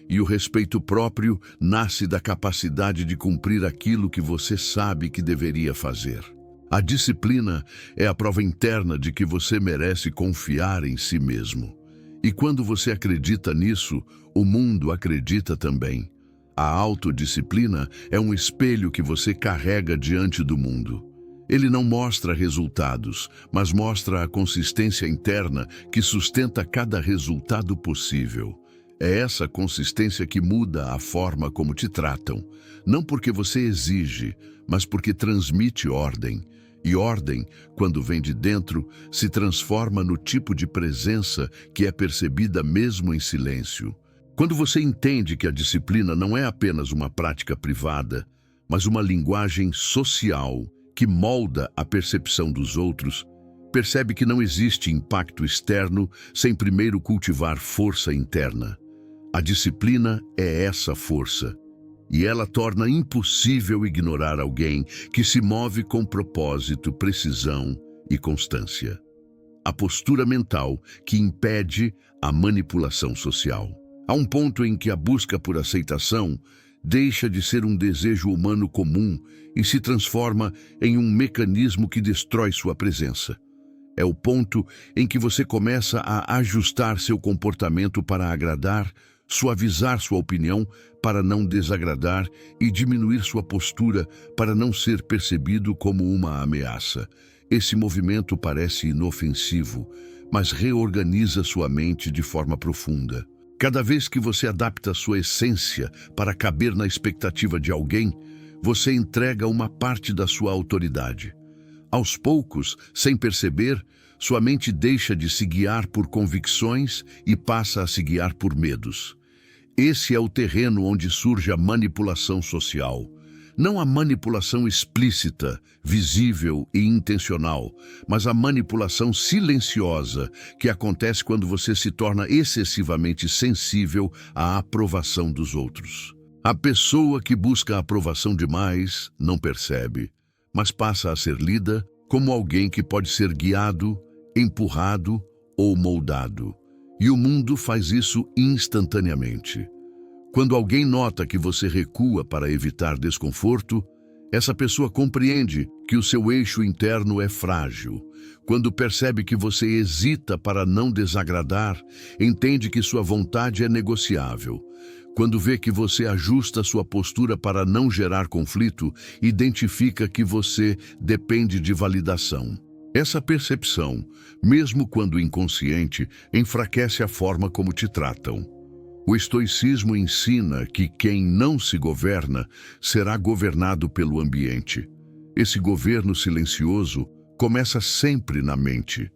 E o respeito próprio nasce da capacidade de cumprir aquilo que você sabe que deveria fazer. A disciplina é a prova interna de que você merece confiar em si mesmo. E quando você acredita nisso, o mundo acredita também. A autodisciplina é um espelho que você carrega diante do mundo. Ele não mostra resultados, mas mostra a consistência interna que sustenta cada resultado possível. É essa consistência que muda a forma como te tratam, não porque você exige, mas porque transmite ordem. E ordem, quando vem de dentro, se transforma no tipo de presença que é percebida mesmo em silêncio. Quando você entende que a disciplina não é apenas uma prática privada, mas uma linguagem social que molda a percepção dos outros, percebe que não existe impacto externo sem primeiro cultivar força interna. A disciplina é essa força, e ela torna impossível ignorar alguém que se move com propósito, precisão e constância. A postura mental que impede a manipulação social. Há um ponto em que a busca por aceitação deixa de ser um desejo humano comum e se transforma em um mecanismo que destrói sua presença. É o ponto em que você começa a ajustar seu comportamento para agradar, suavizar sua opinião para não desagradar e diminuir sua postura para não ser percebido como uma ameaça. Esse movimento parece inofensivo, mas reorganiza sua mente de forma profunda. Cada vez que você adapta sua essência para caber na expectativa de alguém, você entrega uma parte da sua autoridade. Aos poucos, sem perceber, sua mente deixa de se guiar por convicções e passa a se guiar por medos. Esse é o terreno onde surge a manipulação social. Não a manipulação explícita, visível e intencional, mas a manipulação silenciosa que acontece quando você se torna excessivamente sensível à aprovação dos outros. A pessoa que busca a aprovação demais não percebe, mas passa a ser lida como alguém que pode ser guiado, empurrado ou moldado. E o mundo faz isso instantaneamente. Quando alguém nota que você recua para evitar desconforto, essa pessoa compreende que o seu eixo interno é frágil. Quando percebe que você hesita para não desagradar, entende que sua vontade é negociável. Quando vê que você ajusta sua postura para não gerar conflito, identifica que você depende de validação. Essa percepção, mesmo quando inconsciente, enfraquece a forma como te tratam. O estoicismo ensina que quem não se governa será governado pelo ambiente. Esse governo silencioso começa sempre na mente.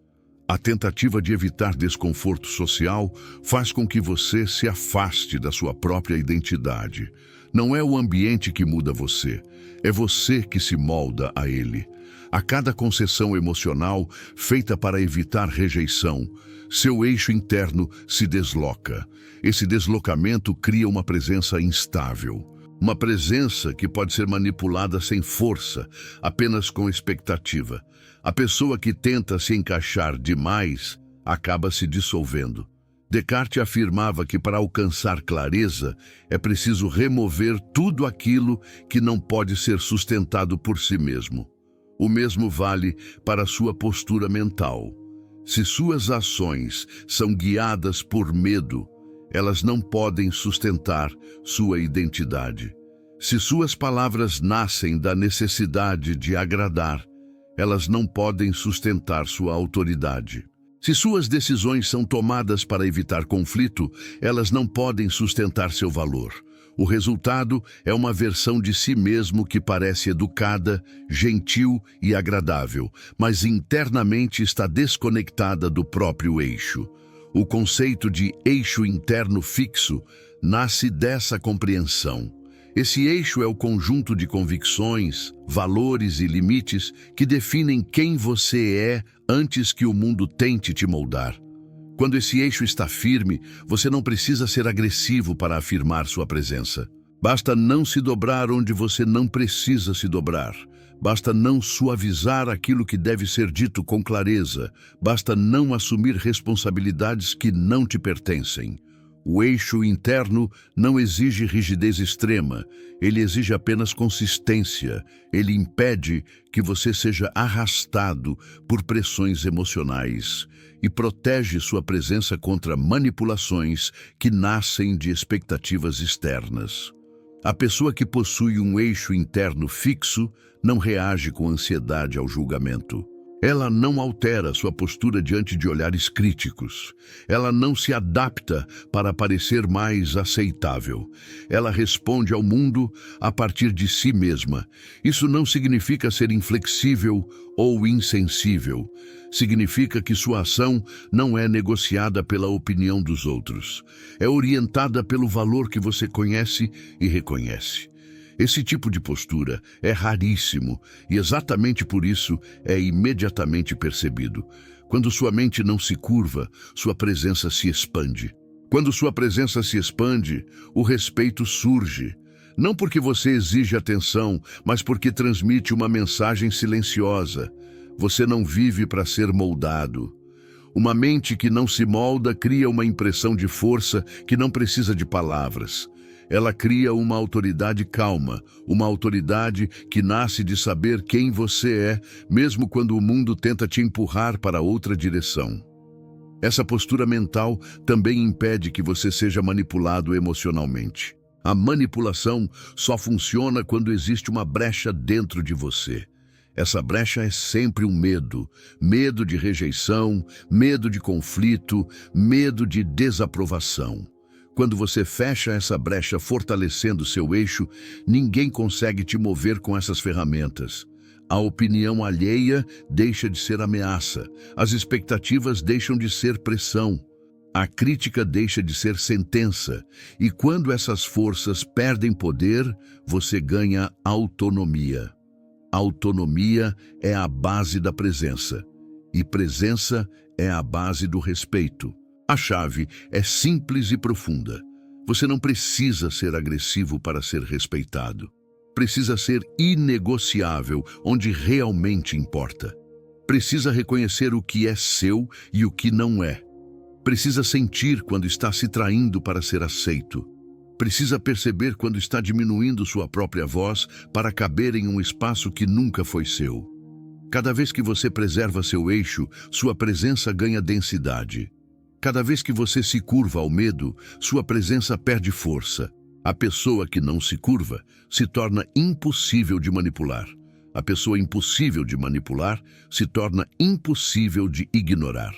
A tentativa de evitar desconforto social faz com que você se afaste da sua própria identidade. Não é o ambiente que muda você, é você que se molda a ele. A cada concessão emocional feita para evitar rejeição, seu eixo interno se desloca. Esse deslocamento cria uma presença instável. Uma presença que pode ser manipulada sem força, apenas com expectativa. A pessoa que tenta se encaixar demais acaba se dissolvendo. Descartes afirmava que para alcançar clareza é preciso remover tudo aquilo que não pode ser sustentado por si mesmo. O mesmo vale para sua postura mental. Se suas ações são guiadas por medo, elas não podem sustentar sua identidade. Se suas palavras nascem da necessidade de agradar, elas não podem sustentar sua autoridade. Se suas decisões são tomadas para evitar conflito, elas não podem sustentar seu valor. O resultado é uma versão de si mesmo que parece educada, gentil e agradável, mas internamente está desconectada do próprio eixo. O conceito de eixo interno fixo nasce dessa compreensão. Esse eixo é o conjunto de convicções, valores e limites que definem quem você é antes que o mundo tente te moldar. Quando esse eixo está firme, você não precisa ser agressivo para afirmar sua presença. Basta não se dobrar onde você não precisa se dobrar. Basta não suavizar aquilo que deve ser dito com clareza. Basta não assumir responsabilidades que não te pertencem. O eixo interno não exige rigidez extrema, ele exige apenas consistência. Ele impede que você seja arrastado por pressões emocionais e protege sua presença contra manipulações que nascem de expectativas externas. A pessoa que possui um eixo interno fixo não reage com ansiedade ao julgamento. Ela não altera sua postura diante de olhares críticos. Ela não se adapta para parecer mais aceitável. Ela responde ao mundo a partir de si mesma. Isso não significa ser inflexível ou insensível. Significa que sua ação não é negociada pela opinião dos outros. É orientada pelo valor que você conhece e reconhece. Esse tipo de postura é raríssimo e exatamente por isso é imediatamente percebido. Quando sua mente não se curva, sua presença se expande. Quando sua presença se expande, o respeito surge. Não porque você exige atenção, mas porque transmite uma mensagem silenciosa. Você não vive para ser moldado. Uma mente que não se molda cria uma impressão de força que não precisa de palavras. Ela cria uma autoridade calma, uma autoridade que nasce de saber quem você é, mesmo quando o mundo tenta te empurrar para outra direção. Essa postura mental também impede que você seja manipulado emocionalmente. A manipulação só funciona quando existe uma brecha dentro de você. Essa brecha é sempre um medo. Medo de rejeição, medo de conflito, medo de desaprovação. Quando você fecha essa brecha fortalecendo seu eixo, ninguém consegue te mover com essas ferramentas. A opinião alheia deixa de ser ameaça. As expectativas deixam de ser pressão. A crítica deixa de ser sentença. E quando essas forças perdem poder, você ganha autonomia. Autonomia é a base da presença. E presença é a base do respeito. A chave é simples e profunda. Você não precisa ser agressivo para ser respeitado. Precisa ser inegociável onde realmente importa. Precisa reconhecer o que é seu e o que não é. Precisa sentir quando está se traindo para ser aceito. Precisa perceber quando está diminuindo sua própria voz para caber em um espaço que nunca foi seu. Cada vez que você preserva seu eixo, sua presença ganha densidade. Cada vez que você se curva ao medo, sua presença perde força. A pessoa que não se curva se torna impossível de manipular. A pessoa impossível de manipular se torna impossível de ignorar.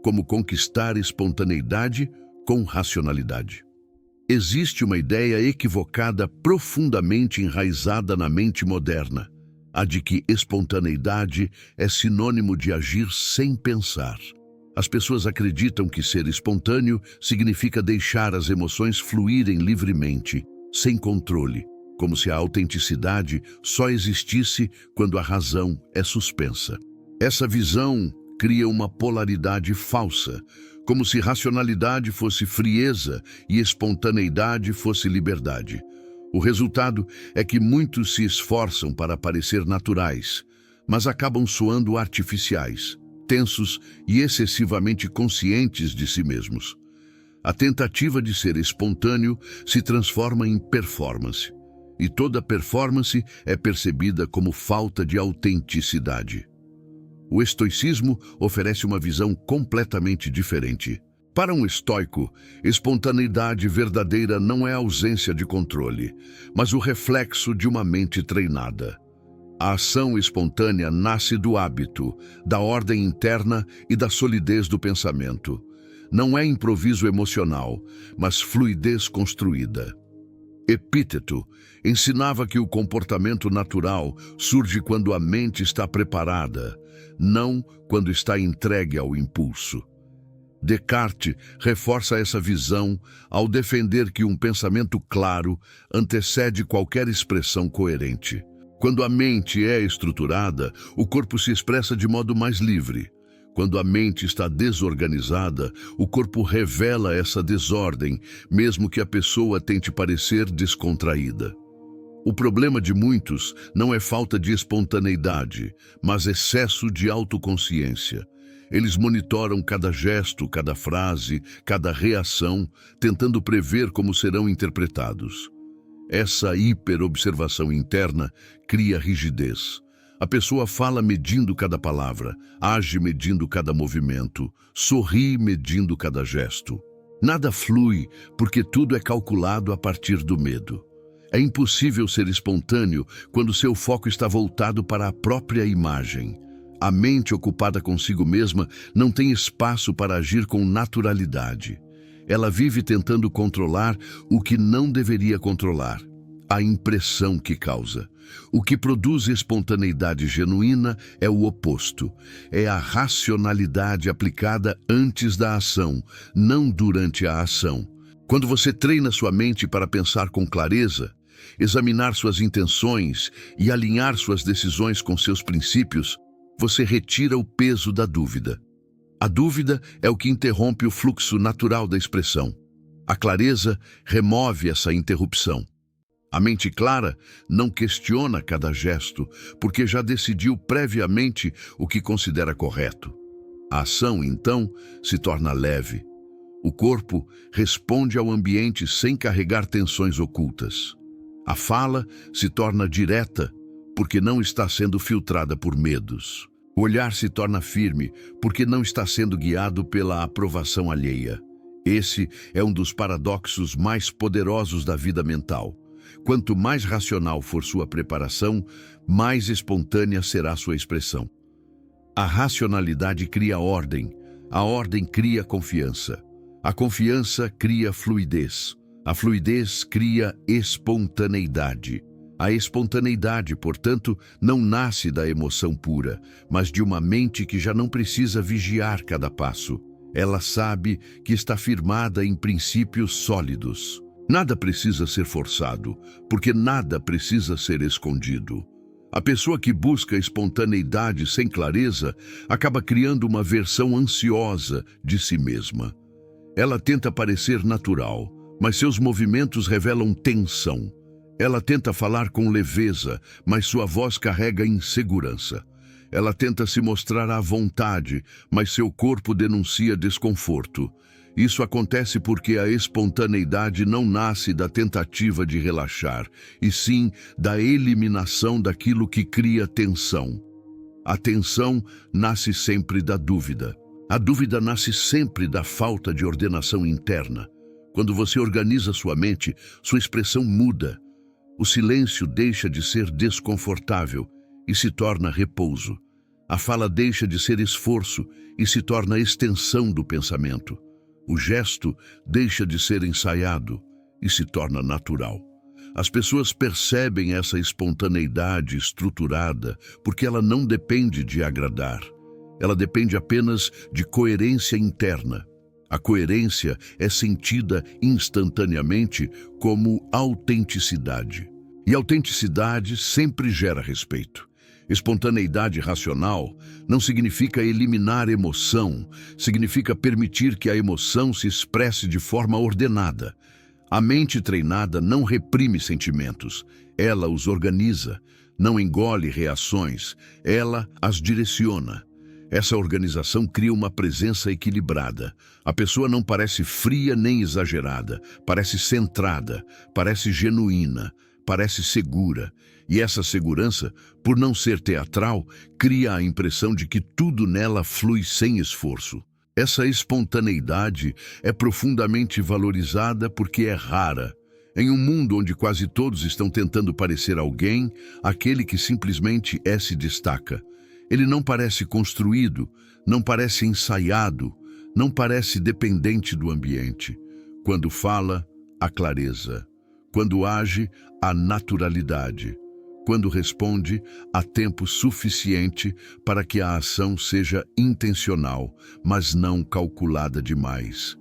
Como conquistar espontaneidade com racionalidade. Existe uma ideia equivocada profundamente enraizada na mente moderna, a de que espontaneidade é sinônimo de agir sem pensar. As pessoas acreditam que ser espontâneo significa deixar as emoções fluírem livremente, sem controle. como se a autenticidade só existisse quando a razão é suspensa. Essa visão cria uma polaridade falsa, como se racionalidade fosse frieza e espontaneidade fosse liberdade. O resultado é que muitos se esforçam para parecer naturais, mas acabam soando artificiais, tensos e excessivamente conscientes de si mesmos. A tentativa de ser espontâneo se transforma em performance, e toda performance é percebida como falta de autenticidade. O estoicismo oferece uma visão completamente diferente. Para um estoico, espontaneidade verdadeira não é a ausência de controle, mas o reflexo de uma mente treinada. A ação espontânea nasce do hábito, da ordem interna e da solidez do pensamento. Não é improviso emocional, mas fluidez construída. Epíteto ensinava que o comportamento natural surge quando a mente está preparada, não quando está entregue ao impulso. Descartes reforça essa visão ao defender que um pensamento claro antecede qualquer expressão coerente. Quando a mente é estruturada, o corpo se expressa de modo mais livre. Quando a mente está desorganizada, o corpo revela essa desordem, mesmo que a pessoa tente parecer descontraída. O problema de muitos não é falta de espontaneidade, mas excesso de autoconsciência. Eles monitoram cada gesto, cada frase, cada reação, tentando prever como serão interpretados. Essa hiperobservação interna cria rigidez. A pessoa fala medindo cada palavra, age medindo cada movimento, sorri medindo cada gesto. Nada flui porque tudo é calculado a partir do medo. É impossível ser espontâneo quando seu foco está voltado para a própria imagem. A mente ocupada consigo mesma não tem espaço para agir com naturalidade. Ela vive tentando controlar o que não deveria controlar. A impressão que causa. O que produz espontaneidade genuína é o oposto. É a racionalidade aplicada antes da ação, não durante a ação. Quando você treina sua mente para pensar com clareza, examinar suas intenções e alinhar suas decisões com seus princípios, você retira o peso da dúvida. A dúvida é o que interrompe o fluxo natural da expressão. A clareza remove essa interrupção. A mente clara não questiona cada gesto, porque já decidiu previamente o que considera correto. A ação, então, se torna leve. O corpo responde ao ambiente sem carregar tensões ocultas. A fala se torna direta, porque não está sendo filtrada por medos. O olhar se torna firme, porque não está sendo guiado pela aprovação alheia. Esse é um dos paradoxos mais poderosos da vida mental. Quanto mais racional for sua preparação, mais espontânea será sua expressão. A racionalidade cria ordem, a ordem cria confiança. A confiança cria fluidez, a fluidez cria espontaneidade. A espontaneidade, portanto, não nasce da emoção pura, mas de uma mente que já não precisa vigiar cada passo. Ela sabe que está firmada em princípios sólidos. Nada precisa ser forçado, porque nada precisa ser escondido. A pessoa que busca espontaneidade sem clareza acaba criando uma versão ansiosa de si mesma. Ela tenta parecer natural, mas seus movimentos revelam tensão. Ela tenta falar com leveza, mas sua voz carrega insegurança. Ela tenta se mostrar à vontade, mas seu corpo denuncia desconforto. Isso acontece porque a espontaneidade não nasce da tentativa de relaxar, e sim da eliminação daquilo que cria tensão. A tensão nasce sempre da dúvida. A dúvida nasce sempre da falta de ordenação interna. Quando você organiza sua mente, sua expressão muda. O silêncio deixa de ser desconfortável e se torna repouso. A fala deixa de ser esforço e se torna extensão do pensamento. O gesto deixa de ser ensaiado e se torna natural. As pessoas percebem essa espontaneidade estruturada porque ela não depende de agradar. Ela depende apenas de coerência interna. A coerência é sentida instantaneamente como autenticidade. E autenticidade sempre gera respeito. Espontaneidade racional não significa eliminar emoção, significa permitir que a emoção se expresse de forma ordenada. A mente treinada não reprime sentimentos, ela os organiza, não engole reações, ela as direciona. Essa organização cria uma presença equilibrada. A pessoa não parece fria nem exagerada, parece centrada, parece genuína, parece segura. E essa segurança, por não ser teatral, cria a impressão de que tudo nela flui sem esforço. Essa espontaneidade é profundamente valorizada porque é rara. Em um mundo onde quase todos estão tentando parecer alguém, aquele que simplesmente se destaca. Ele não parece construído, não parece ensaiado, não parece dependente do ambiente. Quando fala, a clareza. Quando age, a naturalidade. Quando responde, há tempo suficiente para que a ação seja intencional, mas não calculada demais.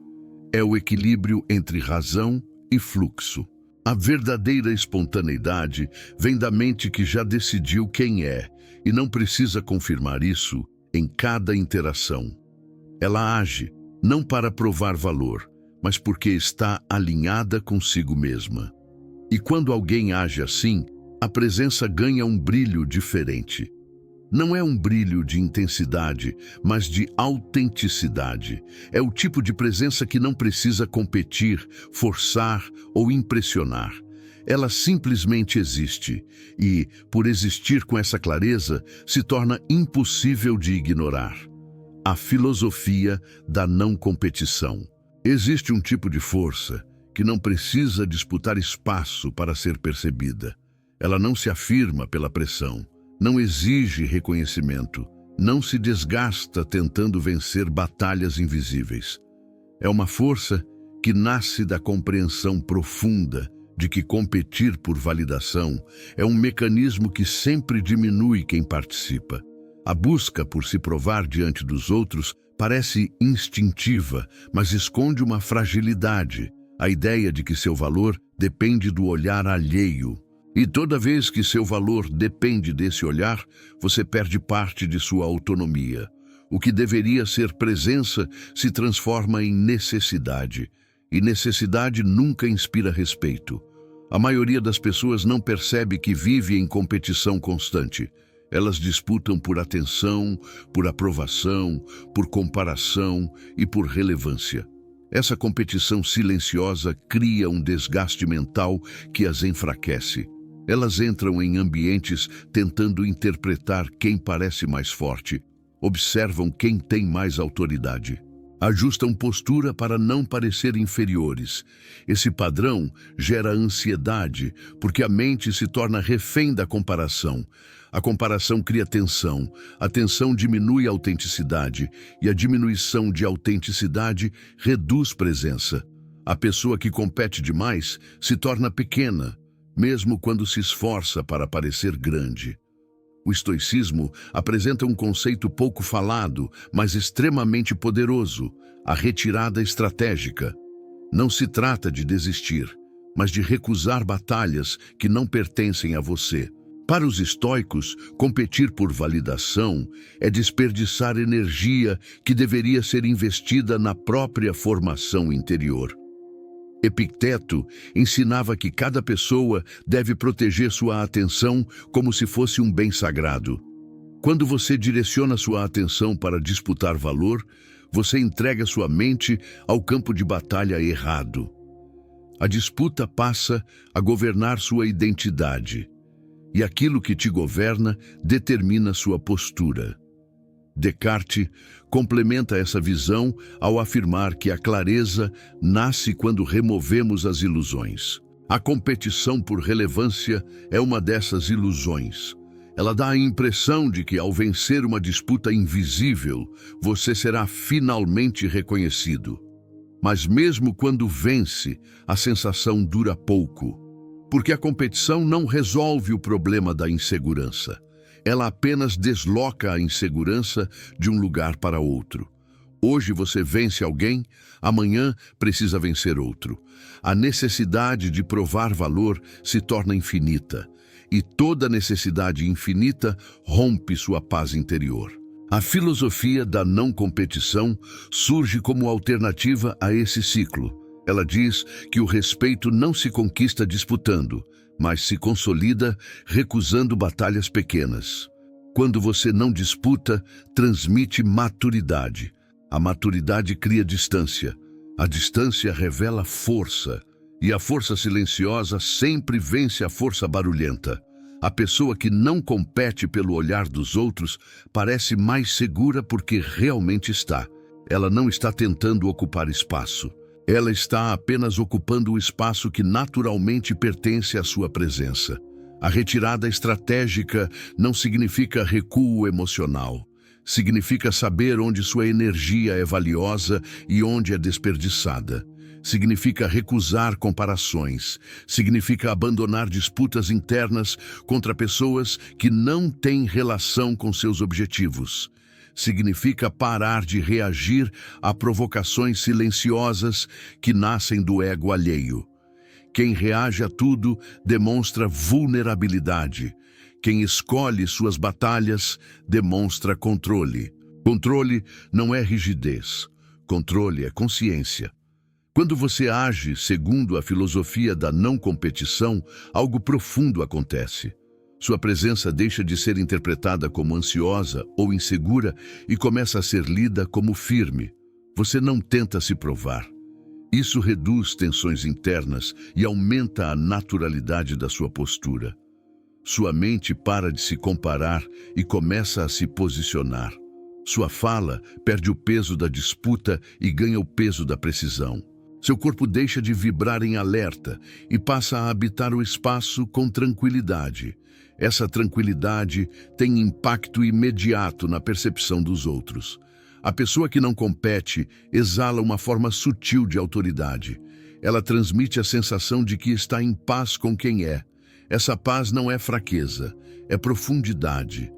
É o equilíbrio entre razão e fluxo. A verdadeira espontaneidade vem da mente que já decidiu quem é e não precisa confirmar isso em cada interação. Ela age, não para provar valor, mas porque está alinhada consigo mesma. E quando alguém age assim, a presença ganha um brilho diferente. Não é um brilho de intensidade, mas de autenticidade. É o tipo de presença que não precisa competir, forçar ou impressionar. Ela simplesmente existe e, por existir com essa clareza, se torna impossível de ignorar. A filosofia da não competição. Existe um tipo de força que não precisa disputar espaço para ser percebida. Ela não se afirma pela pressão, não exige reconhecimento, não se desgasta tentando vencer batalhas invisíveis. É uma força que nasce da compreensão profunda de que competir por validação é um mecanismo que sempre diminui quem participa. A busca por se provar diante dos outros parece instintiva, mas esconde uma fragilidade, a ideia de que seu valor depende do olhar alheio. E toda vez que seu valor depende desse olhar, você perde parte de sua autonomia. O que deveria ser presença se transforma em necessidade. E necessidade nunca inspira respeito. A maioria das pessoas não percebe que vive em competição constante. Elas disputam por atenção, por aprovação, por comparação e por relevância. Essa competição silenciosa cria um desgaste mental que as enfraquece. Elas entram em ambientes tentando interpretar quem parece mais forte, observam quem tem mais autoridade, ajustam postura para não parecer inferiores. Esse padrão gera ansiedade, porque a mente se torna refém da comparação. A comparação cria tensão, a tensão diminui a autenticidade, e a diminuição de autenticidade reduz presença. A pessoa que compete demais se torna pequena, mesmo quando se esforça para parecer grande. O estoicismo apresenta um conceito pouco falado, mas extremamente poderoso: a retirada estratégica. Não se trata de desistir, mas de recusar batalhas que não pertencem a você. Para os estoicos, competir por validação é desperdiçar energia que deveria ser investida na própria formação interior. Epicteto ensinava que cada pessoa deve proteger sua atenção como se fosse um bem sagrado. Quando você direciona sua atenção para disputar valor, você entrega sua mente ao campo de batalha errado. A disputa passa a governar sua identidade, e aquilo que te governa determina sua postura. Descartes complementa essa visão ao afirmar que a clareza nasce quando removemos as ilusões. A competição por relevância é uma dessas ilusões. Ela dá a impressão de que, ao vencer uma disputa invisível, você será finalmente reconhecido. Mas mesmo quando vence, a sensação dura pouco, porque a competição não resolve o problema da insegurança. Ela apenas desloca a insegurança de um lugar para outro. Hoje você vence alguém, amanhã precisa vencer outro. A necessidade de provar valor se torna infinita, e toda necessidade infinita rompe sua paz interior. A filosofia da não competição surge como alternativa a esse ciclo. Ela diz que o respeito não se conquista disputando, mas se consolida recusando batalhas pequenas. Quando você não disputa, transmite maturidade. A maturidade cria distância. A distância revela força. E a força silenciosa sempre vence a força barulhenta. A pessoa que não compete pelo olhar dos outros parece mais segura porque realmente está. Ela não está tentando ocupar espaço. Ela está apenas ocupando o espaço que naturalmente pertence à sua presença. A retirada estratégica não significa recuo emocional. Significa saber onde sua energia é valiosa e onde é desperdiçada. Significa recusar comparações. Significa abandonar disputas internas contra pessoas que não têm relação com seus objetivos. Significa parar de reagir a provocações silenciosas que nascem do ego alheio. Quem reage a tudo demonstra vulnerabilidade. Quem escolhe suas batalhas demonstra controle. Controle não é rigidez. Controle é consciência. Quando você age segundo a filosofia da não competição, algo profundo acontece. Sua presença deixa de ser interpretada como ansiosa ou insegura e começa a ser lida como firme. Você não tenta se provar. Isso reduz tensões internas e aumenta a naturalidade da sua postura. Sua mente para de se comparar e começa a se posicionar. Sua fala perde o peso da disputa e ganha o peso da precisão. Seu corpo deixa de vibrar em alerta e passa a habitar o espaço com tranquilidade. Essa tranquilidade tem impacto imediato na percepção dos outros. A pessoa que não compete exala uma forma sutil de autoridade. Ela transmite a sensação de que está em paz com quem é. Essa paz não é fraqueza, é profundidade.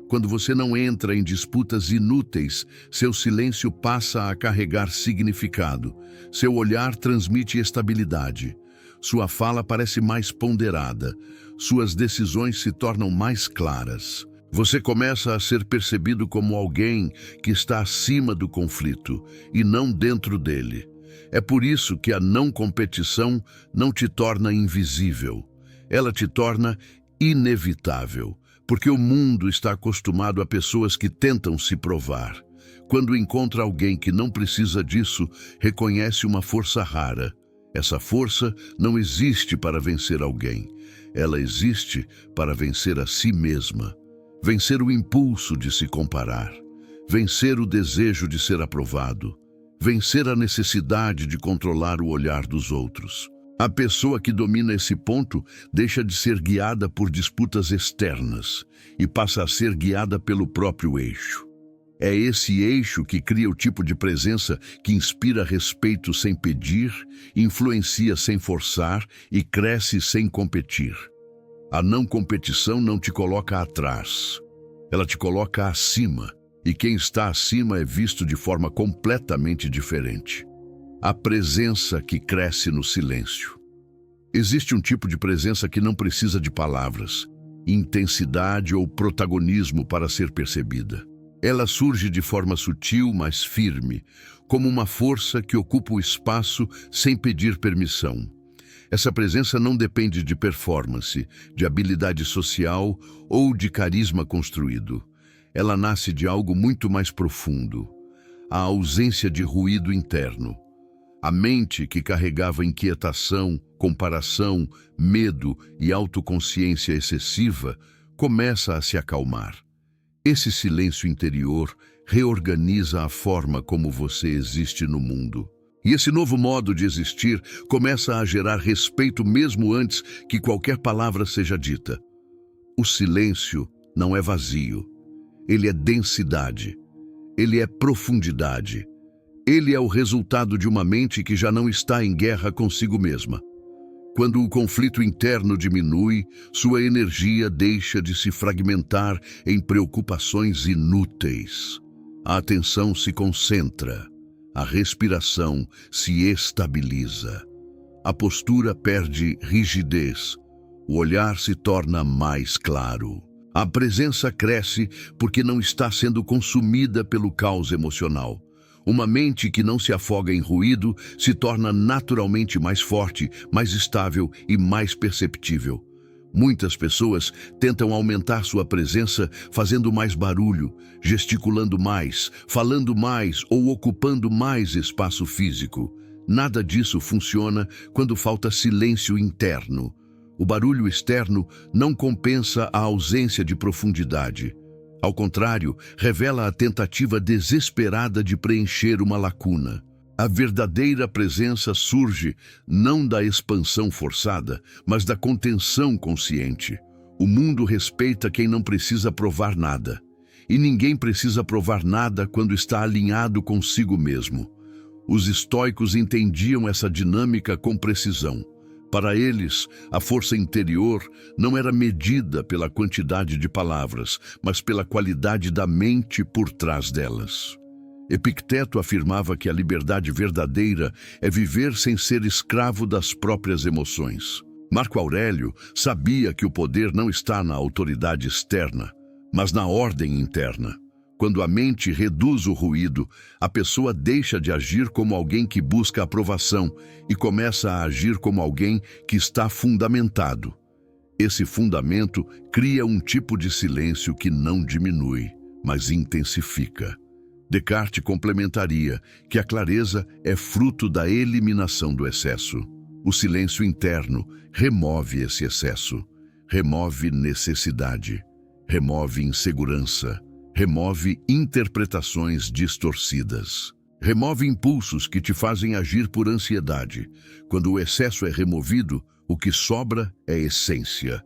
Quando você não entra em disputas inúteis, seu silêncio passa a carregar significado. Seu olhar transmite estabilidade. Sua fala parece mais ponderada. Suas decisões se tornam mais claras. Você começa a ser percebido como alguém que está acima do conflito e não dentro dele. É por isso que a não competição não te torna invisível. Ela te torna inevitável, porque o mundo está acostumado a pessoas que tentam se provar. Quando encontra alguém que não precisa disso, reconhece uma força rara. Essa força não existe para vencer alguém. Ela existe para vencer a si mesma. Vencer o impulso de se comparar. Vencer o desejo de ser aprovado. Vencer a necessidade de controlar o olhar dos outros. A pessoa que domina esse ponto deixa de ser guiada por disputas externas e passa a ser guiada pelo próprio eixo. É esse eixo que cria o tipo de presença que inspira respeito sem pedir, influencia sem forçar e cresce sem competir. A não competição não te coloca atrás, ela te coloca acima, e quem está acima é visto de forma completamente diferente. A presença que cresce no silêncio. Existe um tipo de presença que não precisa de palavras, intensidade ou protagonismo para ser percebida. Ela surge de forma sutil, mas firme, como uma força que ocupa o espaço sem pedir permissão. Essa presença não depende de performance, de habilidade social ou de carisma construído. Ela nasce de algo muito mais profundo, a ausência de ruído interno. A mente que carregava inquietação, comparação, medo e autoconsciência excessiva começa a se acalmar. Esse silêncio interior reorganiza a forma como você existe no mundo. E esse novo modo de existir começa a gerar respeito mesmo antes que qualquer palavra seja dita. O silêncio não é vazio. Ele é densidade. Ele é profundidade. Ele é o resultado de uma mente que já não está em guerra consigo mesma. Quando o conflito interno diminui, sua energia deixa de se fragmentar em preocupações inúteis. A atenção se concentra, a respiração se estabiliza, a postura perde rigidez, o olhar se torna mais claro. A presença cresce porque não está sendo consumida pelo caos emocional. Uma mente que não se afoga em ruído se torna naturalmente mais forte, mais estável e mais perceptível. Muitas pessoas tentam aumentar sua presença fazendo mais barulho, gesticulando mais, falando mais ou ocupando mais espaço físico. Nada disso funciona quando falta silêncio interno. O barulho externo não compensa a ausência de profundidade. Ao contrário, revela a tentativa desesperada de preencher uma lacuna. A verdadeira presença surge não da expansão forçada, mas da contenção consciente. O mundo respeita quem não precisa provar nada. E ninguém precisa provar nada quando está alinhado consigo mesmo. Os estoicos entendiam essa dinâmica com precisão. Para eles, a força interior não era medida pela quantidade de palavras, mas pela qualidade da mente por trás delas. Epicteto afirmava que a liberdade verdadeira é viver sem ser escravo das próprias emoções. Marco Aurélio sabia que o poder não está na autoridade externa, mas na ordem interna. Quando a mente reduz o ruído, a pessoa deixa de agir como alguém que busca aprovação e começa a agir como alguém que está fundamentado. Esse fundamento cria um tipo de silêncio que não diminui, mas intensifica. Descartes complementaria que a clareza é fruto da eliminação do excesso. O silêncio interno remove esse excesso, remove necessidade, remove insegurança, remove interpretações distorcidas, remove impulsos que te fazem agir por ansiedade. Quando o excesso é removido, o que sobra é essência.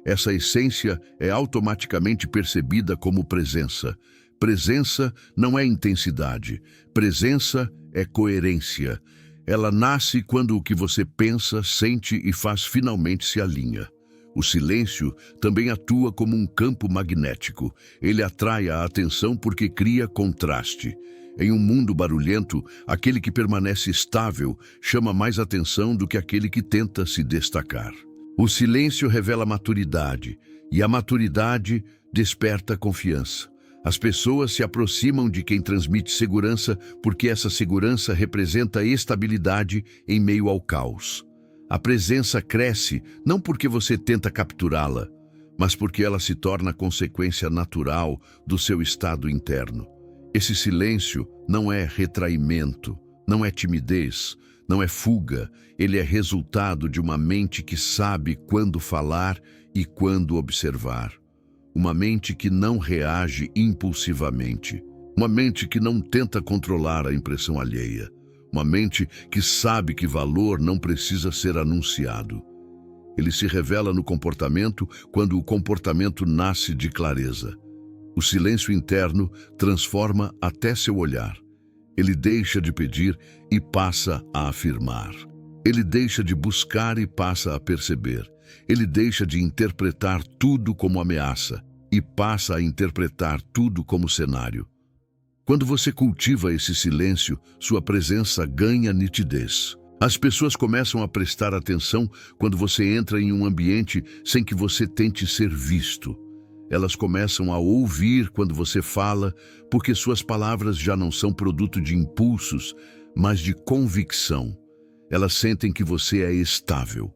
Essa essência é automaticamente percebida como presença. Presença não é intensidade, presença é coerência. Ela nasce quando o que você pensa, sente e faz finalmente se alinha. O silêncio também atua como um campo magnético. Ele atrai a atenção porque cria contraste. Em um mundo barulhento, aquele que permanece estável chama mais atenção do que aquele que tenta se destacar. O silêncio revela maturidade, e a maturidade desperta confiança. As pessoas se aproximam de quem transmite segurança porque essa segurança representa estabilidade em meio ao caos. A presença cresce não porque você tenta capturá-la, mas porque ela se torna consequência natural do seu estado interno. Esse silêncio não é retraimento, não é timidez, não é fuga. Ele é resultado de uma mente que sabe quando falar e quando observar. Uma mente que não reage impulsivamente. Uma mente que não tenta controlar a impressão alheia. Uma mente que sabe que valor não precisa ser anunciado. Ele se revela no comportamento quando o comportamento nasce de clareza. O silêncio interno transforma até seu olhar. Ele deixa de pedir e passa a afirmar. Ele deixa de buscar e passa a perceber. Ele deixa de interpretar tudo como ameaça e passa a interpretar tudo como cenário. Quando você cultiva esse silêncio, sua presença ganha nitidez. As pessoas começam a prestar atenção quando você entra em um ambiente sem que você tente ser visto. Elas começam a ouvir quando você fala, porque suas palavras já não são produto de impulsos, mas de convicção. Elas sentem que você é estável.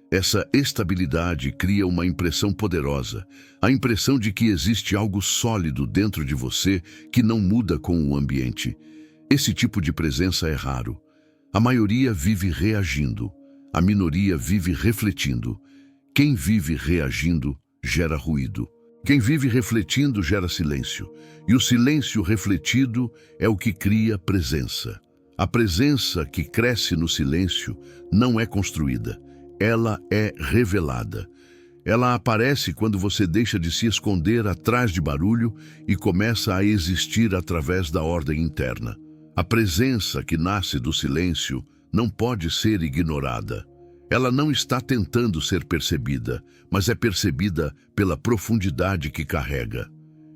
Essa estabilidade cria uma impressão poderosa, a impressão de que existe algo sólido dentro de você que não muda com o ambiente. Esse tipo de presença é raro. A maioria vive reagindo, a minoria vive refletindo. Quem vive reagindo gera ruído. Quem vive refletindo gera silêncio, e o silêncio refletido é o que cria presença. A presença que cresce no silêncio não é construída. Ela é revelada. Ela aparece quando você deixa de se esconder atrás de barulho e começa a existir através da ordem interna. A presença que nasce do silêncio não pode ser ignorada. Ela não está tentando ser percebida, mas é percebida pela profundidade que carrega.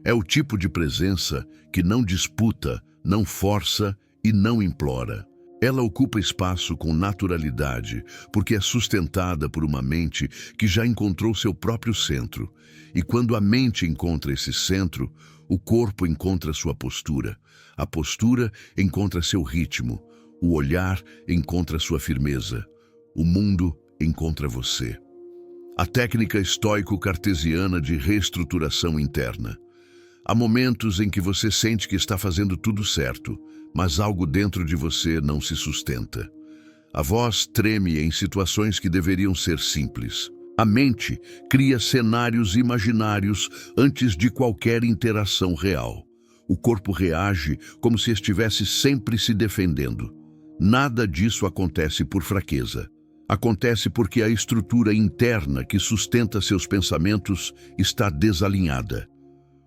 É o tipo de presença que não disputa, não força e não implora. Ela ocupa espaço com naturalidade, porque é sustentada por uma mente que já encontrou seu próprio centro. E quando a mente encontra esse centro, o corpo encontra sua postura. A postura encontra seu ritmo. O olhar encontra sua firmeza. O mundo encontra você. A técnica estoico-cartesiana de reestruturação interna. Há momentos em que você sente que está fazendo tudo certo, mas algo dentro de você não se sustenta. A voz treme em situações que deveriam ser simples. A mente cria cenários imaginários antes de qualquer interação real. O corpo reage como se estivesse sempre se defendendo. Nada disso acontece por fraqueza. Acontece porque a estrutura interna que sustenta seus pensamentos está desalinhada.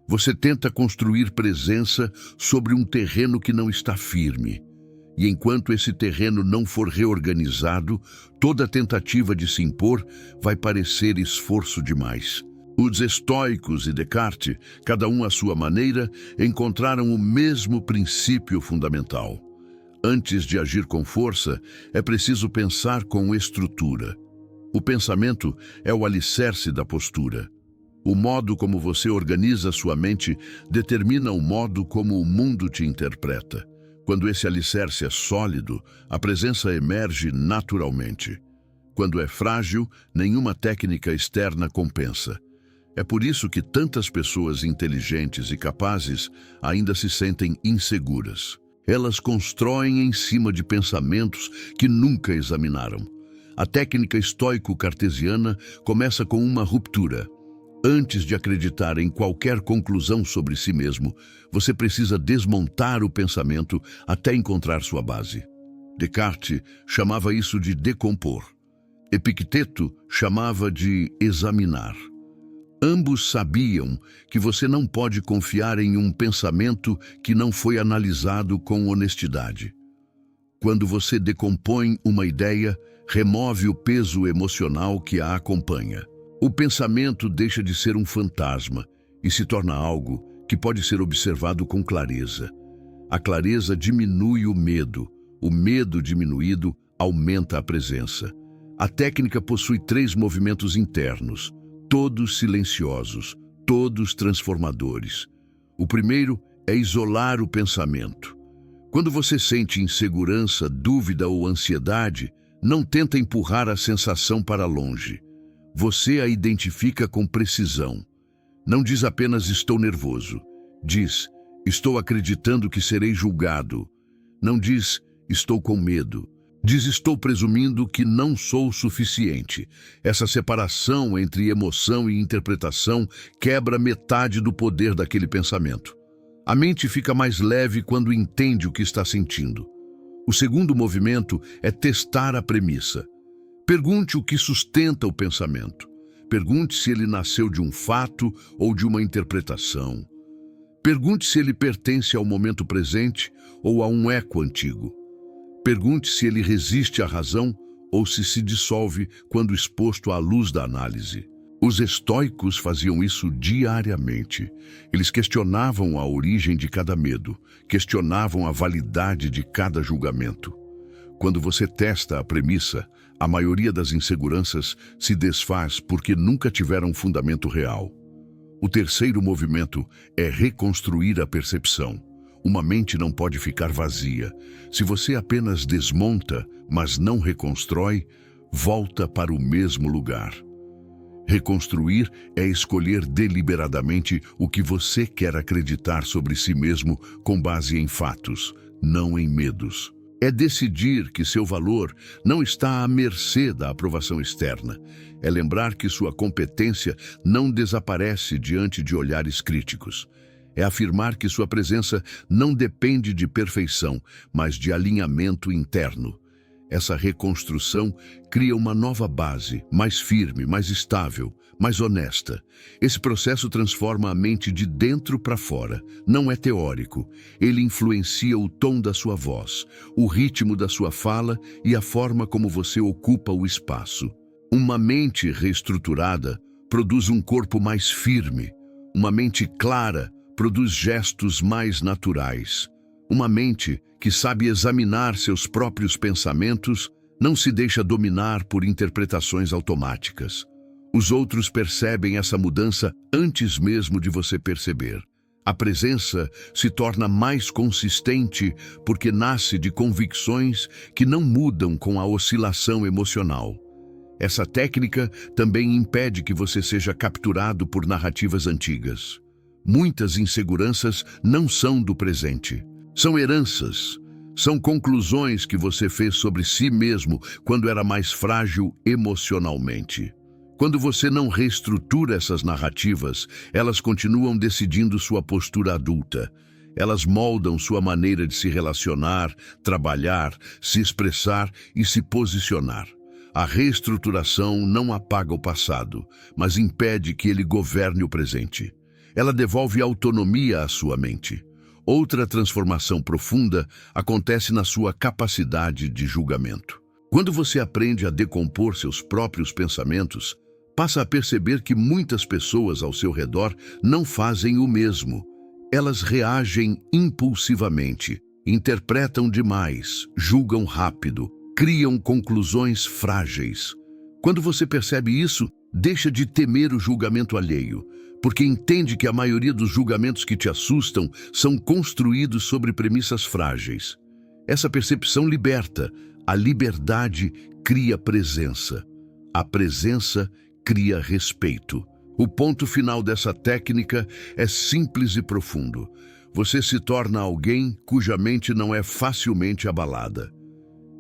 Você tenta construir presença sobre um terreno que não está firme. E enquanto esse terreno não for reorganizado, toda tentativa de se impor vai parecer esforço demais. Os estoicos e Descartes, cada um à sua maneira, encontraram o mesmo princípio fundamental. Antes de agir com força, é preciso pensar com estrutura. O pensamento é o alicerce da postura. O modo como você organiza sua mente determina o modo como o mundo te interpreta. Quando esse alicerce é sólido, a presença emerge naturalmente. Quando é frágil, nenhuma técnica externa compensa. É por isso que tantas pessoas inteligentes e capazes ainda se sentem inseguras. Elas constroem em cima de pensamentos que nunca examinaram. A técnica estoico-cartesiana começa com uma ruptura. Antes de acreditar em qualquer conclusão sobre si mesmo, você precisa desmontar o pensamento até encontrar sua base. Descartes chamava isso de decompor. Epicteto chamava de examinar. Ambos sabiam que você não pode confiar em um pensamento que não foi analisado com honestidade. Quando você decompõe uma ideia, remove o peso emocional que a acompanha. O pensamento deixa de ser um fantasma e se torna algo que pode ser observado com clareza. A clareza diminui o medo diminuído aumenta a presença. A técnica possui 3 movimentos internos, todos silenciosos, todos transformadores. O primeiro é isolar o pensamento. Quando você sente insegurança, dúvida ou ansiedade, não tenta empurrar a sensação para longe. Você a identifica com precisão. Não diz apenas estou nervoso. Diz, estou acreditando que serei julgado. Não diz, estou com medo. Diz, estou presumindo que não sou suficiente. Essa separação entre emoção e interpretação quebra metade do poder daquele pensamento. A mente fica mais leve quando entende o que está sentindo. O segundo movimento é testar a premissa. Pergunte o que sustenta o pensamento. Pergunte se ele nasceu de um fato ou de uma interpretação. Pergunte se ele pertence ao momento presente ou a um eco antigo. Pergunte se ele resiste à razão ou se dissolve quando exposto à luz da análise. Os estoicos faziam isso diariamente. Eles questionavam a origem de cada medo, questionavam a validade de cada julgamento. Quando você testa a premissa, a maioria das inseguranças se desfaz porque nunca tiveram fundamento real. O terceiro movimento é reconstruir a percepção. Uma mente não pode ficar vazia. Se você apenas desmonta, mas não reconstrói, volta para o mesmo lugar. Reconstruir é escolher deliberadamente o que você quer acreditar sobre si mesmo com base em fatos, não em medos. É decidir que seu valor não está à mercê da aprovação externa. É lembrar que sua competência não desaparece diante de olhares críticos. É afirmar que sua presença não depende de perfeição, mas de alinhamento interno. Essa reconstrução cria uma nova base, mais firme, mais estável, mais honesta. Esse processo transforma a mente de dentro para fora. Não é teórico. Ele influencia o tom da sua voz, o ritmo da sua fala e a forma como você ocupa o espaço. Uma mente reestruturada produz um corpo mais firme. Uma mente clara produz gestos mais naturais. Uma mente que sabe examinar seus próprios pensamentos não se deixa dominar por interpretações automáticas. Os outros percebem essa mudança antes mesmo de você perceber. A presença se torna mais consistente porque nasce de convicções que não mudam com a oscilação emocional. Essa técnica também impede que você seja capturado por narrativas antigas. Muitas inseguranças não são do presente. São heranças. São conclusões que você fez sobre si mesmo quando era mais frágil emocionalmente. Quando você não reestrutura essas narrativas, elas continuam decidindo sua postura adulta. Elas moldam sua maneira de se relacionar, trabalhar, se expressar e se posicionar. A reestruturação não apaga o passado, mas impede que ele governe o presente. Ela devolve autonomia à sua mente. Outra transformação profunda acontece na sua capacidade de julgamento. Quando você aprende a decompor seus próprios pensamentos, passa a perceber que muitas pessoas ao seu redor não fazem o mesmo. Elas reagem impulsivamente, interpretam demais, julgam rápido, criam conclusões frágeis. Quando você percebe isso, deixa de temer o julgamento alheio, porque entende que a maioria dos julgamentos que te assustam são construídos sobre premissas frágeis. Essa percepção liberta. A liberdade cria presença. A presença cria respeito. O ponto final dessa técnica é simples e profundo. Você se torna alguém cuja mente não é facilmente abalada.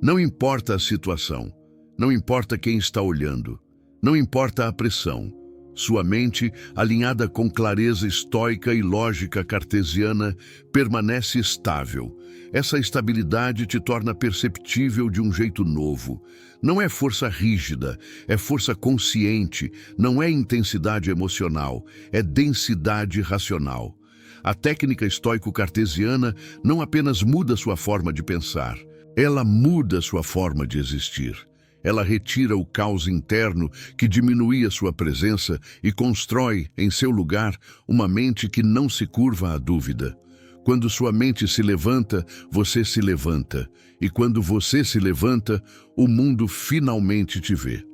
Não importa a situação, não importa quem está olhando, não importa a pressão. Sua mente, alinhada com clareza estoica e lógica cartesiana, permanece estável. Essa estabilidade te torna perceptível de um jeito novo. Não é força rígida, é força consciente, não é intensidade emocional, é densidade racional. A técnica estoico-cartesiana não apenas muda sua forma de pensar, ela muda sua forma de existir. Ela retira o caos interno que diminuía sua presença e constrói, em seu lugar, uma mente que não se curva à dúvida. Quando sua mente se levanta, você se levanta. E quando você se levanta, o mundo finalmente te vê.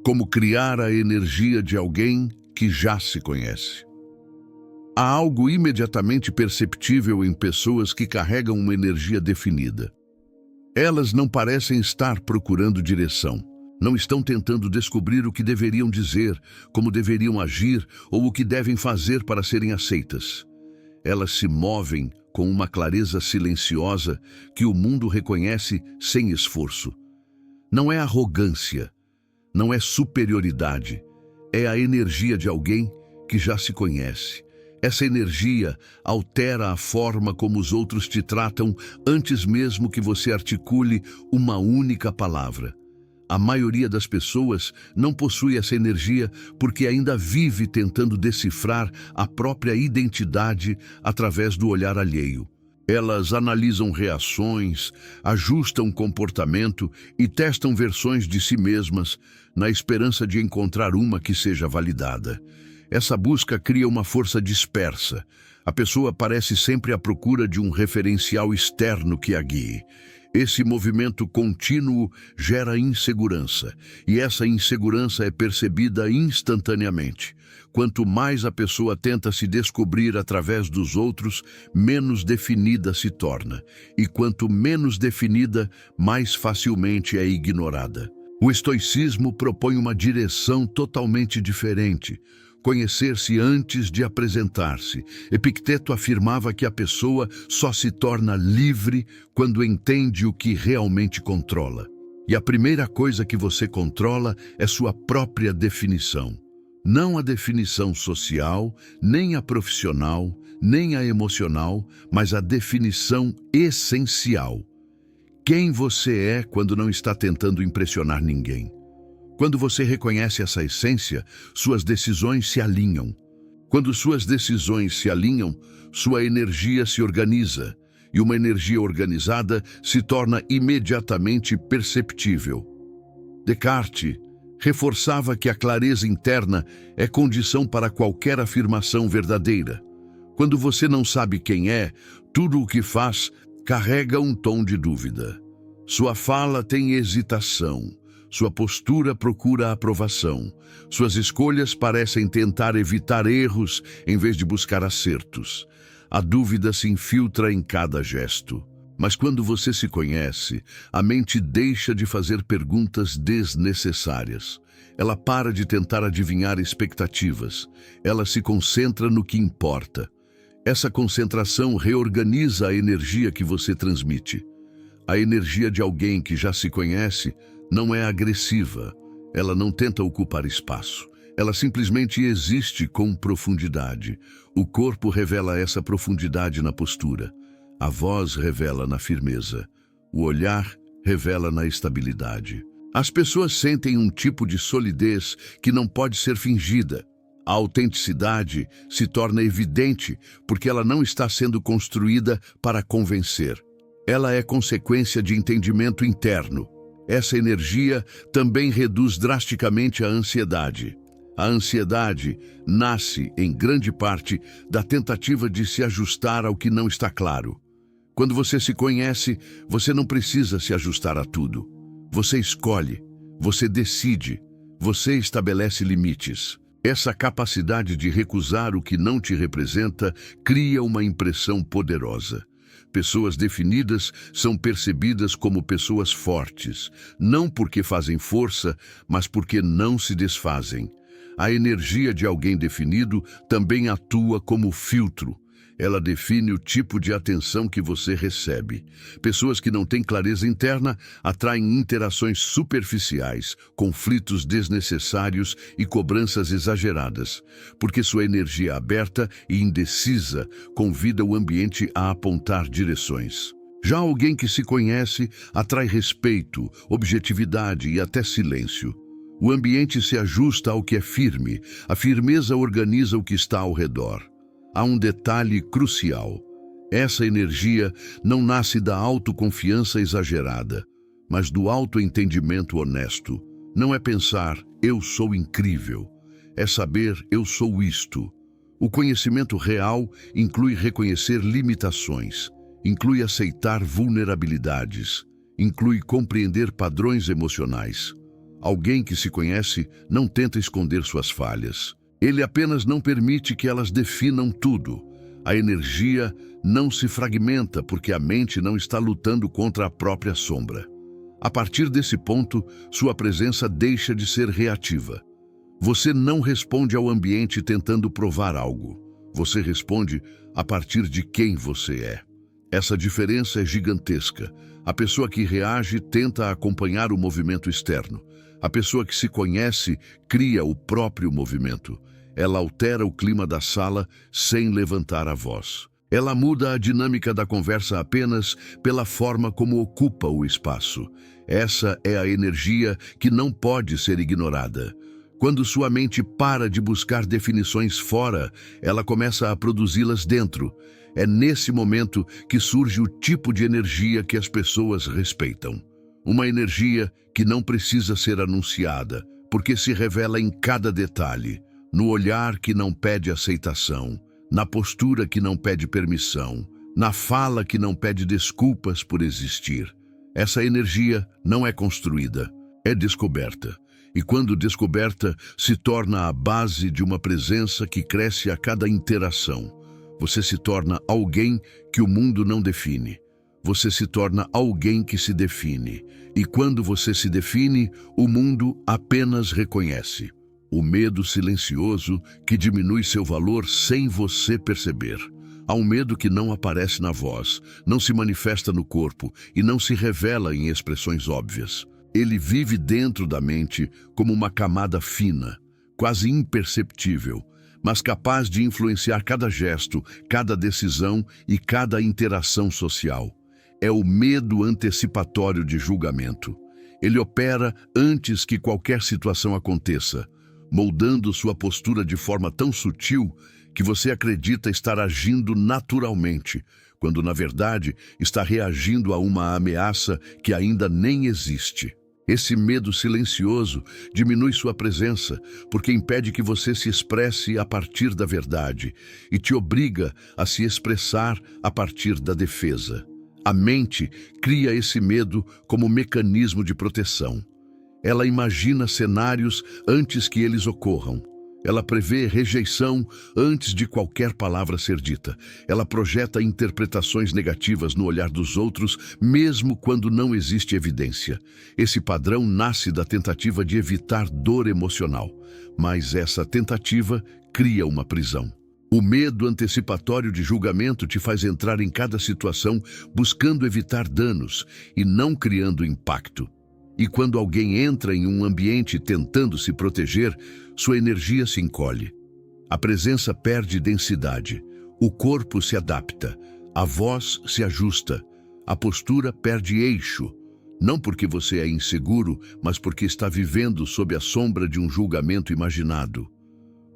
Como criar a energia de alguém que já se conhece. Há algo imediatamente perceptível em pessoas que carregam uma energia definida. Elas não parecem estar procurando direção. Não estão tentando descobrir o que deveriam dizer, como deveriam agir ou o que devem fazer para serem aceitas. Elas se movem com uma clareza silenciosa que o mundo reconhece sem esforço. Não é arrogância, não é superioridade, é a energia de alguém que já se conhece. Essa energia altera a forma como os outros te tratam antes mesmo que você articule uma única palavra. A maioria das pessoas não possui essa energia porque ainda vive tentando decifrar a própria identidade através do olhar alheio. Elas analisam reações, ajustam comportamento e testam versões de si mesmas na esperança de encontrar uma que seja validada. Essa busca cria uma força dispersa. A pessoa parece sempre à procura de um referencial externo que a guie. Esse movimento contínuo gera insegurança, e essa insegurança é percebida instantaneamente. Quanto mais a pessoa tenta se descobrir através dos outros, menos definida se torna. E quanto menos definida, mais facilmente é ignorada. O estoicismo propõe uma direção totalmente diferente. Conhecer-se antes de apresentar-se. Epicteto afirmava que a pessoa só se torna livre quando entende o que realmente controla. E a primeira coisa que você controla é sua própria definição. Não a definição social, nem a profissional, nem a emocional, mas a definição essencial. Quem você é quando não está tentando impressionar ninguém. Quando você reconhece essa essência, suas decisões se alinham. Quando suas decisões se alinham, sua energia se organiza, e uma energia organizada se torna imediatamente perceptível. Descartes reforçava que a clareza interna é condição para qualquer afirmação verdadeira. Quando você não sabe quem é, tudo o que faz carrega um tom de dúvida. Sua fala tem hesitação. Sua postura procura aprovação. Suas escolhas parecem tentar evitar erros em vez de buscar acertos. A dúvida se infiltra em cada gesto. Mas quando você se conhece, a mente deixa de fazer perguntas desnecessárias. Ela para de tentar adivinhar expectativas. Ela se concentra no que importa. Essa concentração reorganiza a energia que você transmite. A energia de alguém que já se conhece não é agressiva. Ela não tenta ocupar espaço. Ela simplesmente existe com profundidade. O corpo revela essa profundidade na postura. A voz revela na firmeza. O olhar revela na estabilidade. As pessoas sentem um tipo de solidez que não pode ser fingida. A autenticidade se torna evidente porque ela não está sendo construída para convencer. Ela é consequência de entendimento interno. Essa energia também reduz drasticamente a ansiedade. A ansiedade nasce, em grande parte, da tentativa de se ajustar ao que não está claro. Quando você se conhece, você não precisa se ajustar a tudo. Você escolhe, você decide, você estabelece limites. Essa capacidade de recusar o que não te representa cria uma impressão poderosa. Pessoas definidas são percebidas como pessoas fortes, não porque fazem força, mas porque não se desfazem. A energia de alguém definido também atua como filtro. Ela define o tipo de atenção que você recebe. Pessoas que não têm clareza interna atraem interações superficiais, conflitos desnecessários e cobranças exageradas, porque sua energia aberta e indecisa convida o ambiente a apontar direções. Já alguém que se conhece atrai respeito, objetividade e até silêncio. O ambiente se ajusta ao que é firme, a firmeza organiza o que está ao redor. Há um detalhe crucial. Essa energia não nasce da autoconfiança exagerada, mas do autoentendimento honesto. Não é pensar, eu sou incrível. É saber, eu sou isto. O conhecimento real inclui reconhecer limitações, inclui aceitar vulnerabilidades, inclui compreender padrões emocionais. Alguém que se conhece não tenta esconder suas falhas. Ele apenas não permite que elas definam tudo. A energia não se fragmenta porque a mente não está lutando contra a própria sombra. A partir desse ponto, sua presença deixa de ser reativa. Você não responde ao ambiente tentando provar algo. Você responde a partir de quem você é. Essa diferença é gigantesca. A pessoa que reage tenta acompanhar o movimento externo. A pessoa que se conhece cria o próprio movimento. Ela altera o clima da sala sem levantar a voz. Ela muda a dinâmica da conversa apenas pela forma como ocupa o espaço. Essa é a energia que não pode ser ignorada. Quando sua mente para de buscar definições fora, ela começa a produzi-las dentro. É nesse momento que surge o tipo de energia que as pessoas respeitam. Uma energia que não precisa ser anunciada, porque se revela em cada detalhe. No olhar que não pede aceitação, na postura que não pede permissão, na fala que não pede desculpas por existir. Essa energia não é construída, é descoberta. E quando descoberta, se torna a base de uma presença que cresce a cada interação. Você se torna alguém que o mundo não define. Você se torna alguém que se define. E quando você se define, o mundo apenas reconhece. O medo silencioso que diminui seu valor sem você perceber. Há um medo que não aparece na voz, não se manifesta no corpo e não se revela em expressões óbvias. Ele vive dentro da mente como uma camada fina, quase imperceptível, mas capaz de influenciar cada gesto, cada decisão e cada interação social. É o medo antecipatório de julgamento. Ele opera antes que qualquer situação aconteça, moldando sua postura de forma tão sutil que você acredita estar agindo naturalmente, quando na verdade está reagindo a uma ameaça que ainda nem existe. Esse medo silencioso diminui sua presença, porque impede que você se expresse a partir da verdade e te obriga a se expressar a partir da defesa. A mente cria esse medo como mecanismo de proteção. Ela imagina cenários antes que eles ocorram. Ela prevê rejeição antes de qualquer palavra ser dita. Ela projeta interpretações negativas no olhar dos outros, mesmo quando não existe evidência. Esse padrão nasce da tentativa de evitar dor emocional, mas essa tentativa cria uma prisão. O medo antecipatório de julgamento te faz entrar em cada situação buscando evitar danos e não criando impacto. E quando alguém entra em um ambiente tentando se proteger, sua energia se encolhe. A presença perde densidade, o corpo se adapta, a voz se ajusta, a postura perde eixo. Não porque você é inseguro, mas porque está vivendo sob a sombra de um julgamento imaginado.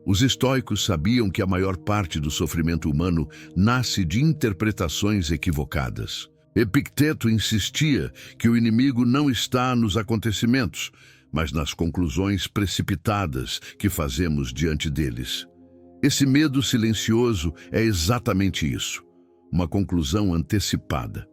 Os estoicos sabiam que a maior parte do sofrimento humano nasce de interpretações equivocadas. Epicteto insistia que o inimigo não está nos acontecimentos, mas nas conclusões precipitadas que fazemos diante deles. Esse medo silencioso é exatamente isso, uma conclusão antecipada.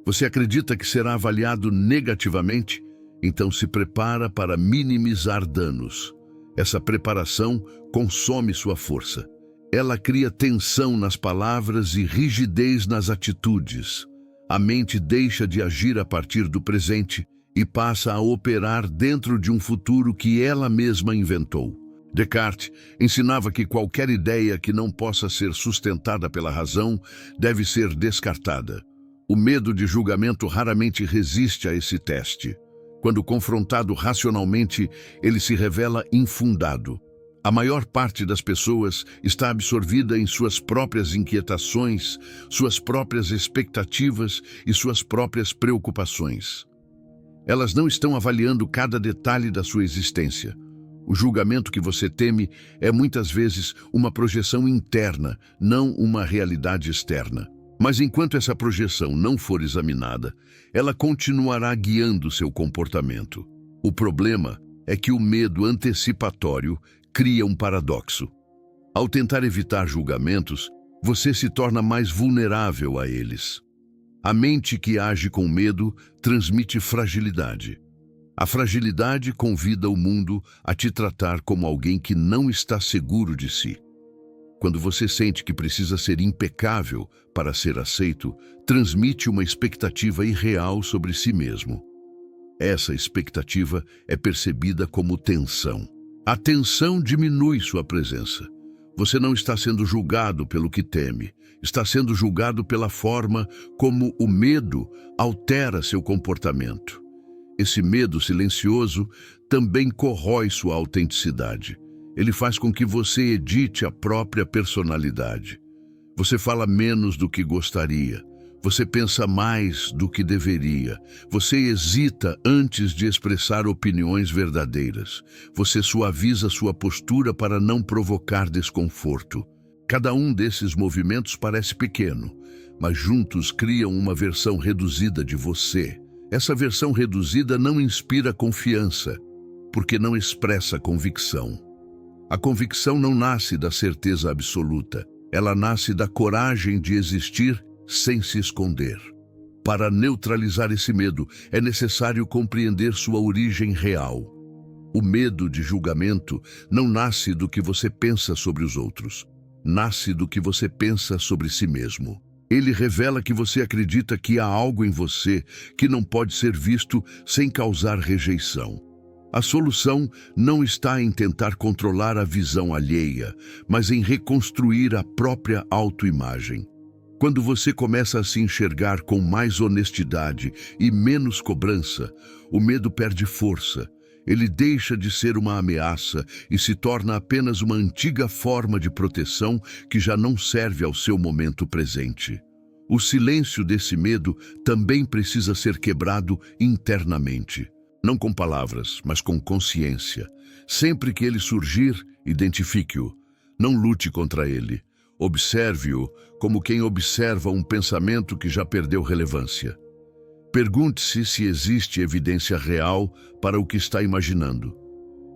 Você acredita que será avaliado negativamente? Então se prepara para minimizar danos. Essa preparação consome sua força. Ela cria tensão nas palavras e rigidez nas atitudes. A mente deixa de agir a partir do presente e passa a operar dentro de um futuro que ela mesma inventou. Descartes ensinava que qualquer ideia que não possa ser sustentada pela razão deve ser descartada. O medo de julgamento raramente resiste a esse teste. Quando confrontado racionalmente, ele se revela infundado. A maior parte das pessoas está absorvida em suas próprias inquietações, suas próprias expectativas e suas próprias preocupações. Elas não estão avaliando cada detalhe da sua existência. O julgamento que você teme é muitas vezes uma projeção interna, não uma realidade externa. Mas enquanto essa projeção não for examinada, ela continuará guiando seu comportamento. O problema é que o medo antecipatório cria um paradoxo. Ao tentar evitar julgamentos, você se torna mais vulnerável a eles. A mente que age com medo transmite fragilidade. A fragilidade convida o mundo a te tratar como alguém que não está seguro de si. Quando você sente que precisa ser impecável para ser aceito, transmite uma expectativa irreal sobre si mesmo. Essa expectativa é percebida como tensão. A tensão diminui sua presença. Você não está sendo julgado pelo que teme, está sendo julgado pela forma como o medo altera seu comportamento. Esse medo silencioso também corrói sua autenticidade. Ele faz com que você edite a própria personalidade. Você fala menos do que gostaria. Você pensa mais do que deveria. Você hesita antes de expressar opiniões verdadeiras. Você suaviza sua postura para não provocar desconforto. Cada um desses movimentos parece pequeno, mas juntos criam uma versão reduzida de você. Essa versão reduzida não inspira confiança, porque não expressa convicção. A convicção não nasce da certeza absoluta. Ela nasce da coragem de existir sem se esconder. Para neutralizar esse medo, é necessário compreender sua origem real. O medo de julgamento não nasce do que você pensa sobre os outros. Nasce do que você pensa sobre si mesmo. Ele revela que você acredita que há algo em você que não pode ser visto sem causar rejeição. A solução não está em tentar controlar a visão alheia, mas em reconstruir a própria autoimagem. Quando você começa a se enxergar com mais honestidade e menos cobrança, o medo perde força. Ele deixa de ser uma ameaça e se torna apenas uma antiga forma de proteção que já não serve ao seu momento presente. O silêncio desse medo também precisa ser quebrado internamente. Não com palavras, mas com consciência. Sempre que ele surgir, identifique-o. Não lute contra ele. Observe-o como quem observa um pensamento que já perdeu relevância. Pergunte-se se existe evidência real para o que está imaginando.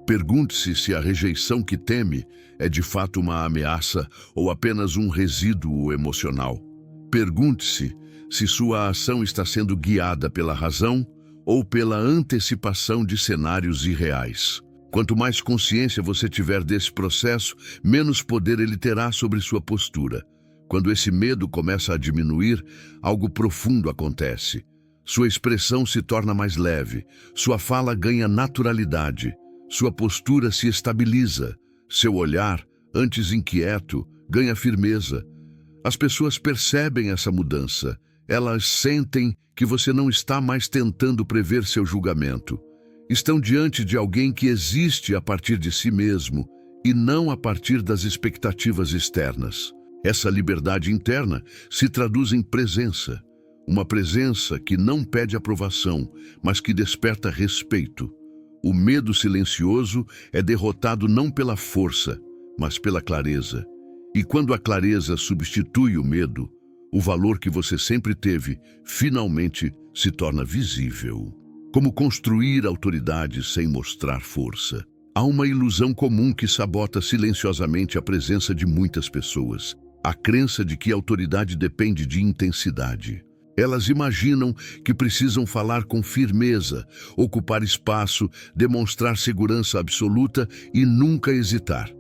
Pergunte-se se a rejeição que teme é de fato uma ameaça ou apenas um resíduo emocional. Pergunte-se se sua ação está sendo guiada pela razão ou pela antecipação de cenários irreais. Quanto mais consciência você tiver desse processo, menos poder ele terá sobre sua postura. Quando esse medo começa a diminuir, algo profundo acontece. Sua expressão se torna mais leve, sua fala ganha naturalidade, sua postura se estabiliza, seu olhar, antes inquieto, ganha firmeza. As pessoas percebem essa mudança. Elas sentem que você não está mais tentando prever seu julgamento. Estão diante de alguém que existe a partir de si mesmo e não a partir das expectativas externas. Essa liberdade interna se traduz em presença. Uma presença que não pede aprovação, mas que desperta respeito. O medo silencioso é derrotado não pela força, mas pela clareza. E quando a clareza substitui o medo, o valor que você sempre teve, finalmente se torna visível. Como construir autoridade sem mostrar força? Há uma ilusão comum que sabota silenciosamente a presença de muitas pessoas. A crença de que a autoridade depende de intensidade. Elas imaginam que precisam falar com firmeza, ocupar espaço, demonstrar segurança absoluta e nunca hesitar.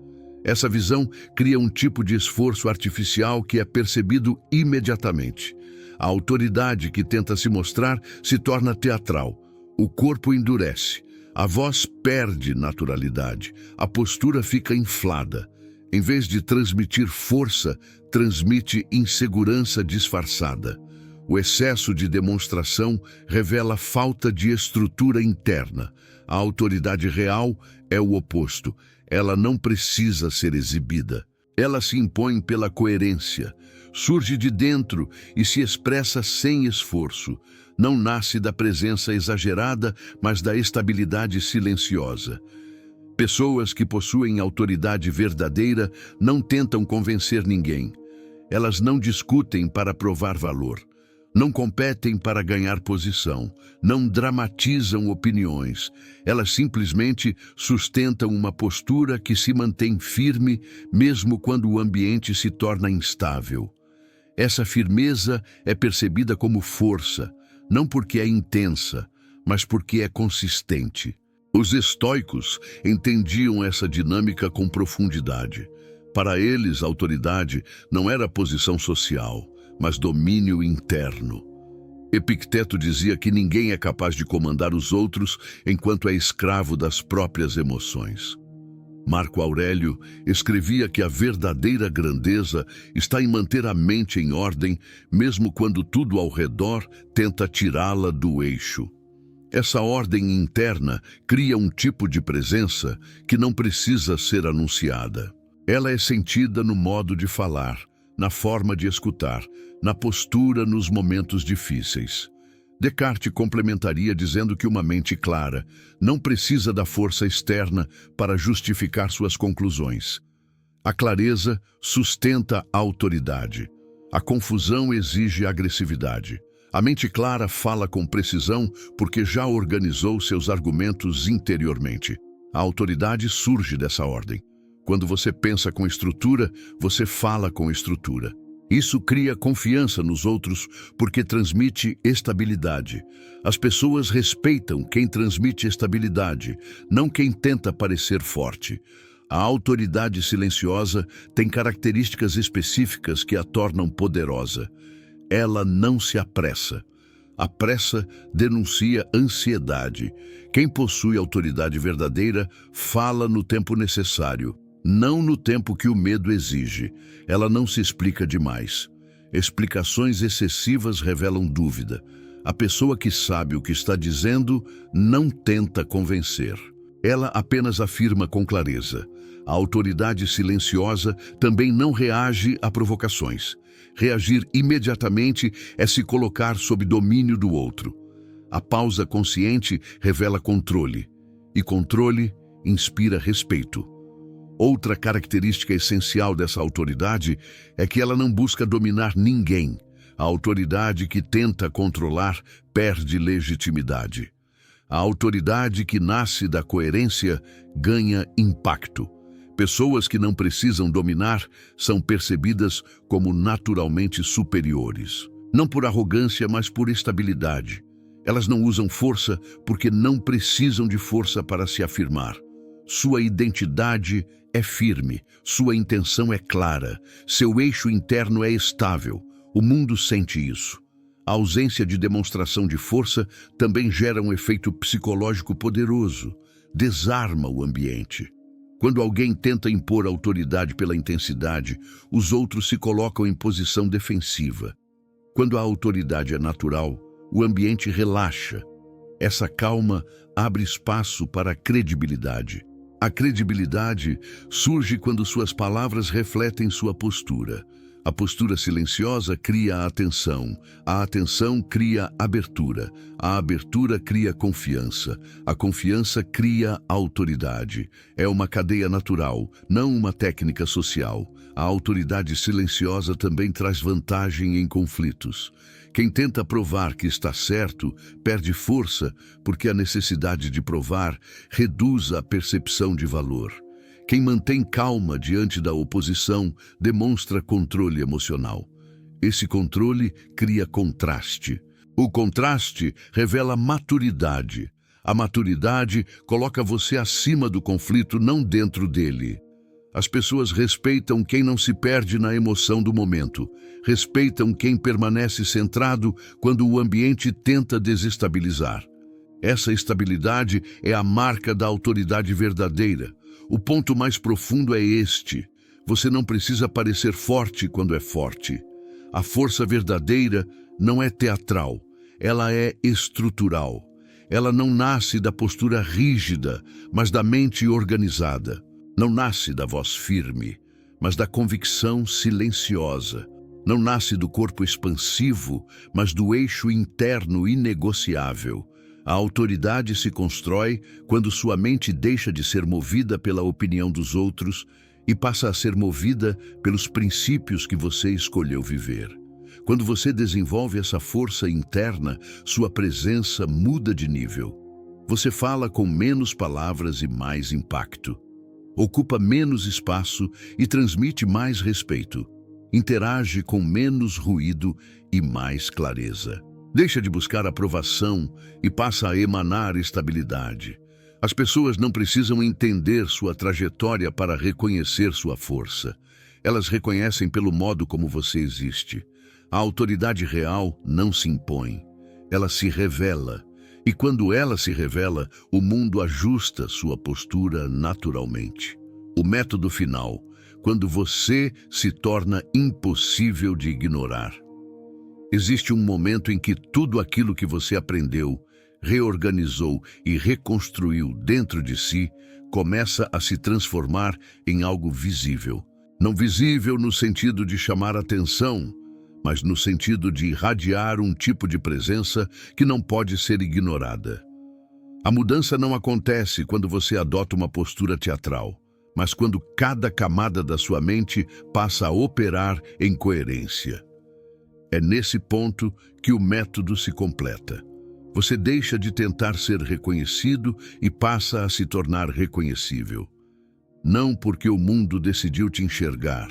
Essa visão cria um tipo de esforço artificial que é percebido imediatamente. A autoridade que tenta se mostrar se torna teatral. O corpo endurece, a voz perde naturalidade, a postura fica inflada. Em vez de transmitir força, transmite insegurança disfarçada. O excesso de demonstração revela falta de estrutura interna. A autoridade real é o oposto. Ela não precisa ser exibida. Ela se impõe pela coerência. Surge de dentro e se expressa sem esforço. Não nasce da presença exagerada, mas da estabilidade silenciosa. Pessoas que possuem autoridade verdadeira não tentam convencer ninguém. Elas não discutem para provar valor. Não competem para ganhar posição, não dramatizam opiniões. Elas simplesmente sustentam uma postura que se mantém firme mesmo quando o ambiente se torna instável. Essa firmeza é percebida como força, não porque é intensa, mas porque é consistente. Os estoicos entendiam essa dinâmica com profundidade. Para eles, a autoridade não era posição social, mas domínio interno. Epicteto dizia que ninguém é capaz de comandar os outros enquanto é escravo das próprias emoções. Marco Aurélio escrevia que a verdadeira grandeza está em manter a mente em ordem, mesmo quando tudo ao redor tenta tirá-la do eixo. Essa ordem interna cria um tipo de presença que não precisa ser anunciada. Ela é sentida no modo de falar, na forma de escutar, na postura nos momentos difíceis. Descartes complementaria dizendo que uma mente clara não precisa da força externa para justificar suas conclusões. A clareza sustenta a autoridade. A confusão exige agressividade. A mente clara fala com precisão porque já organizou seus argumentos interiormente. A autoridade surge dessa ordem. Quando você pensa com estrutura, você fala com estrutura. Isso cria confiança nos outros porque transmite estabilidade. As pessoas respeitam quem transmite estabilidade, não quem tenta parecer forte. A autoridade silenciosa tem características específicas que a tornam poderosa. Ela não se apressa. A pressa denuncia ansiedade. Quem possui autoridade verdadeira fala no tempo necessário. Não no tempo que o medo exige. Ela não se explica demais. Explicações excessivas revelam dúvida. A pessoa que sabe o que está dizendo não tenta convencer. Ela apenas afirma com clareza. A autoridade silenciosa também não reage a provocações. Reagir imediatamente é se colocar sob domínio do outro. A pausa consciente revela controle. E controle inspira respeito. Outra característica essencial dessa autoridade é que ela não busca dominar ninguém. A autoridade que tenta controlar perde legitimidade. A autoridade que nasce da coerência ganha impacto. Pessoas que não precisam dominar são percebidas como naturalmente superiores. Não por arrogância, mas por estabilidade. Elas não usam força porque não precisam de força para se afirmar. Sua identidade é firme, sua intenção é clara, seu eixo interno é estável. O mundo sente isso. A ausência de demonstração de força também gera um efeito psicológico poderoso. Desarma o ambiente. Quando alguém tenta impor autoridade pela intensidade, os outros se colocam em posição defensiva. Quando a autoridade é natural, o ambiente relaxa. Essa calma abre espaço para a credibilidade. A credibilidade surge quando suas palavras refletem sua postura. A postura silenciosa cria a atenção cria abertura, a abertura cria confiança, a confiança cria autoridade. É uma cadeia natural, não uma técnica social. A autoridade silenciosa também traz vantagem em conflitos. Quem tenta provar que está certo perde força porque a necessidade de provar reduz a percepção de valor. Quem mantém calma diante da oposição demonstra controle emocional. Esse controle cria contraste. O contraste revela maturidade. A maturidade coloca você acima do conflito, não dentro dele. As pessoas respeitam quem não se perde na emoção do momento. Respeitam quem permanece centrado quando o ambiente tenta desestabilizar. Essa estabilidade é a marca da autoridade verdadeira. O ponto mais profundo é este: você não precisa parecer forte quando é forte. A força verdadeira não é teatral, ela é estrutural. Ela não nasce da postura rígida, mas da mente organizada. Não nasce da voz firme, mas da convicção silenciosa. Não nasce do corpo expansivo, mas do eixo interno inegociável. A autoridade se constrói quando sua mente deixa de ser movida pela opinião dos outros e passa a ser movida pelos princípios que você escolheu viver. Quando você desenvolve essa força interna, sua presença muda de nível. Você fala com menos palavras e mais impacto. Ocupa menos espaço e transmite mais respeito. Interage com menos ruído e mais clareza. Deixa de buscar aprovação e passa a emanar estabilidade. As pessoas não precisam entender sua trajetória para reconhecer sua força. Elas reconhecem pelo modo como você existe. A autoridade real não se impõe. Ela se revela. E quando ela se revela, o mundo ajusta sua postura naturalmente. O método final, quando você se torna impossível de ignorar. Existe um momento em que tudo aquilo que você aprendeu, reorganizou e reconstruiu dentro de si começa a se transformar em algo visível. Não visível no sentido de chamar atenção, mas no sentido de irradiar um tipo de presença que não pode ser ignorada. A mudança não acontece quando você adota uma postura teatral, mas quando cada camada da sua mente passa a operar em coerência. É nesse ponto que o método se completa. Você deixa de tentar ser reconhecido e passa a se tornar reconhecível. Não porque o mundo decidiu te enxergar,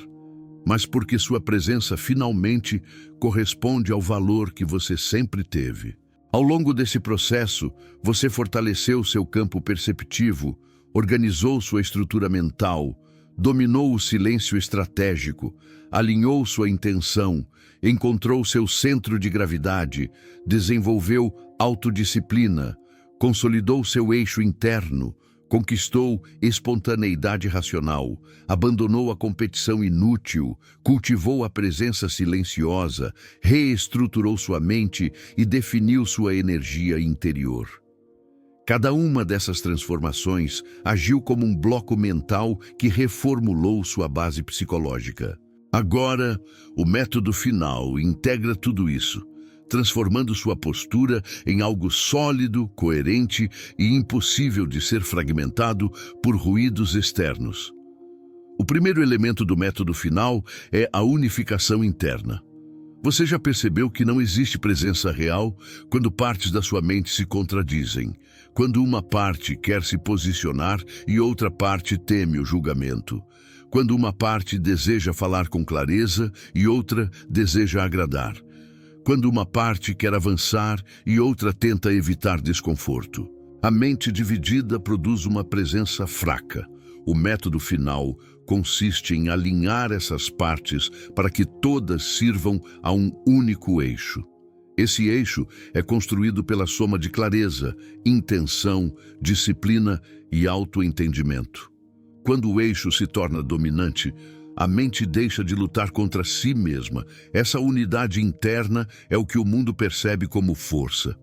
mas porque sua presença finalmente corresponde ao valor que você sempre teve. Ao longo desse processo, você fortaleceu seu campo perceptivo, organizou sua estrutura mental, dominou o silêncio estratégico, alinhou sua intenção, encontrou seu centro de gravidade, desenvolveu autodisciplina, consolidou seu eixo interno, conquistou espontaneidade racional, abandonou a competição inútil, cultivou a presença silenciosa, reestruturou sua mente e definiu sua energia interior. Cada uma dessas transformações agiu como um bloco mental que reformulou sua base psicológica. Agora, o método final integra tudo isso, transformando sua postura em algo sólido, coerente e impossível de ser fragmentado por ruídos externos. O primeiro elemento do método final é a unificação interna. Você já percebeu que não existe presença real quando partes da sua mente se contradizem, quando uma parte quer se posicionar e outra parte teme o julgamento, quando uma parte deseja falar com clareza e outra deseja agradar, quando uma parte quer avançar e outra tenta evitar desconforto. A mente dividida produz uma presença fraca. O método final consiste em alinhar essas partes para que todas sirvam a um único eixo. Esse eixo é construído pela soma de clareza, intenção, disciplina e autoentendimento. Quando o eixo se torna dominante, a mente deixa de lutar contra si mesma. Essa unidade interna é o que o mundo percebe como força.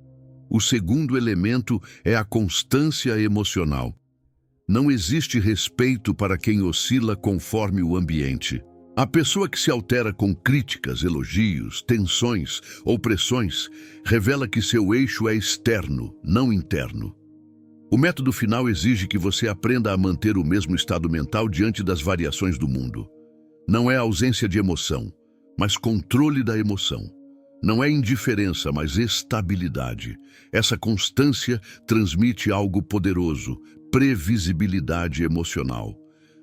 O segundo elemento é a constância emocional. Não existe respeito para quem oscila conforme o ambiente. A pessoa que se altera com críticas, elogios, tensões ou pressões revela que seu eixo é externo, não interno. O método final exige que você aprenda a manter o mesmo estado mental diante das variações do mundo. Não é ausência de emoção, mas controle da emoção. Não é indiferença, mas estabilidade. Essa constância transmite algo poderoso, previsibilidade emocional.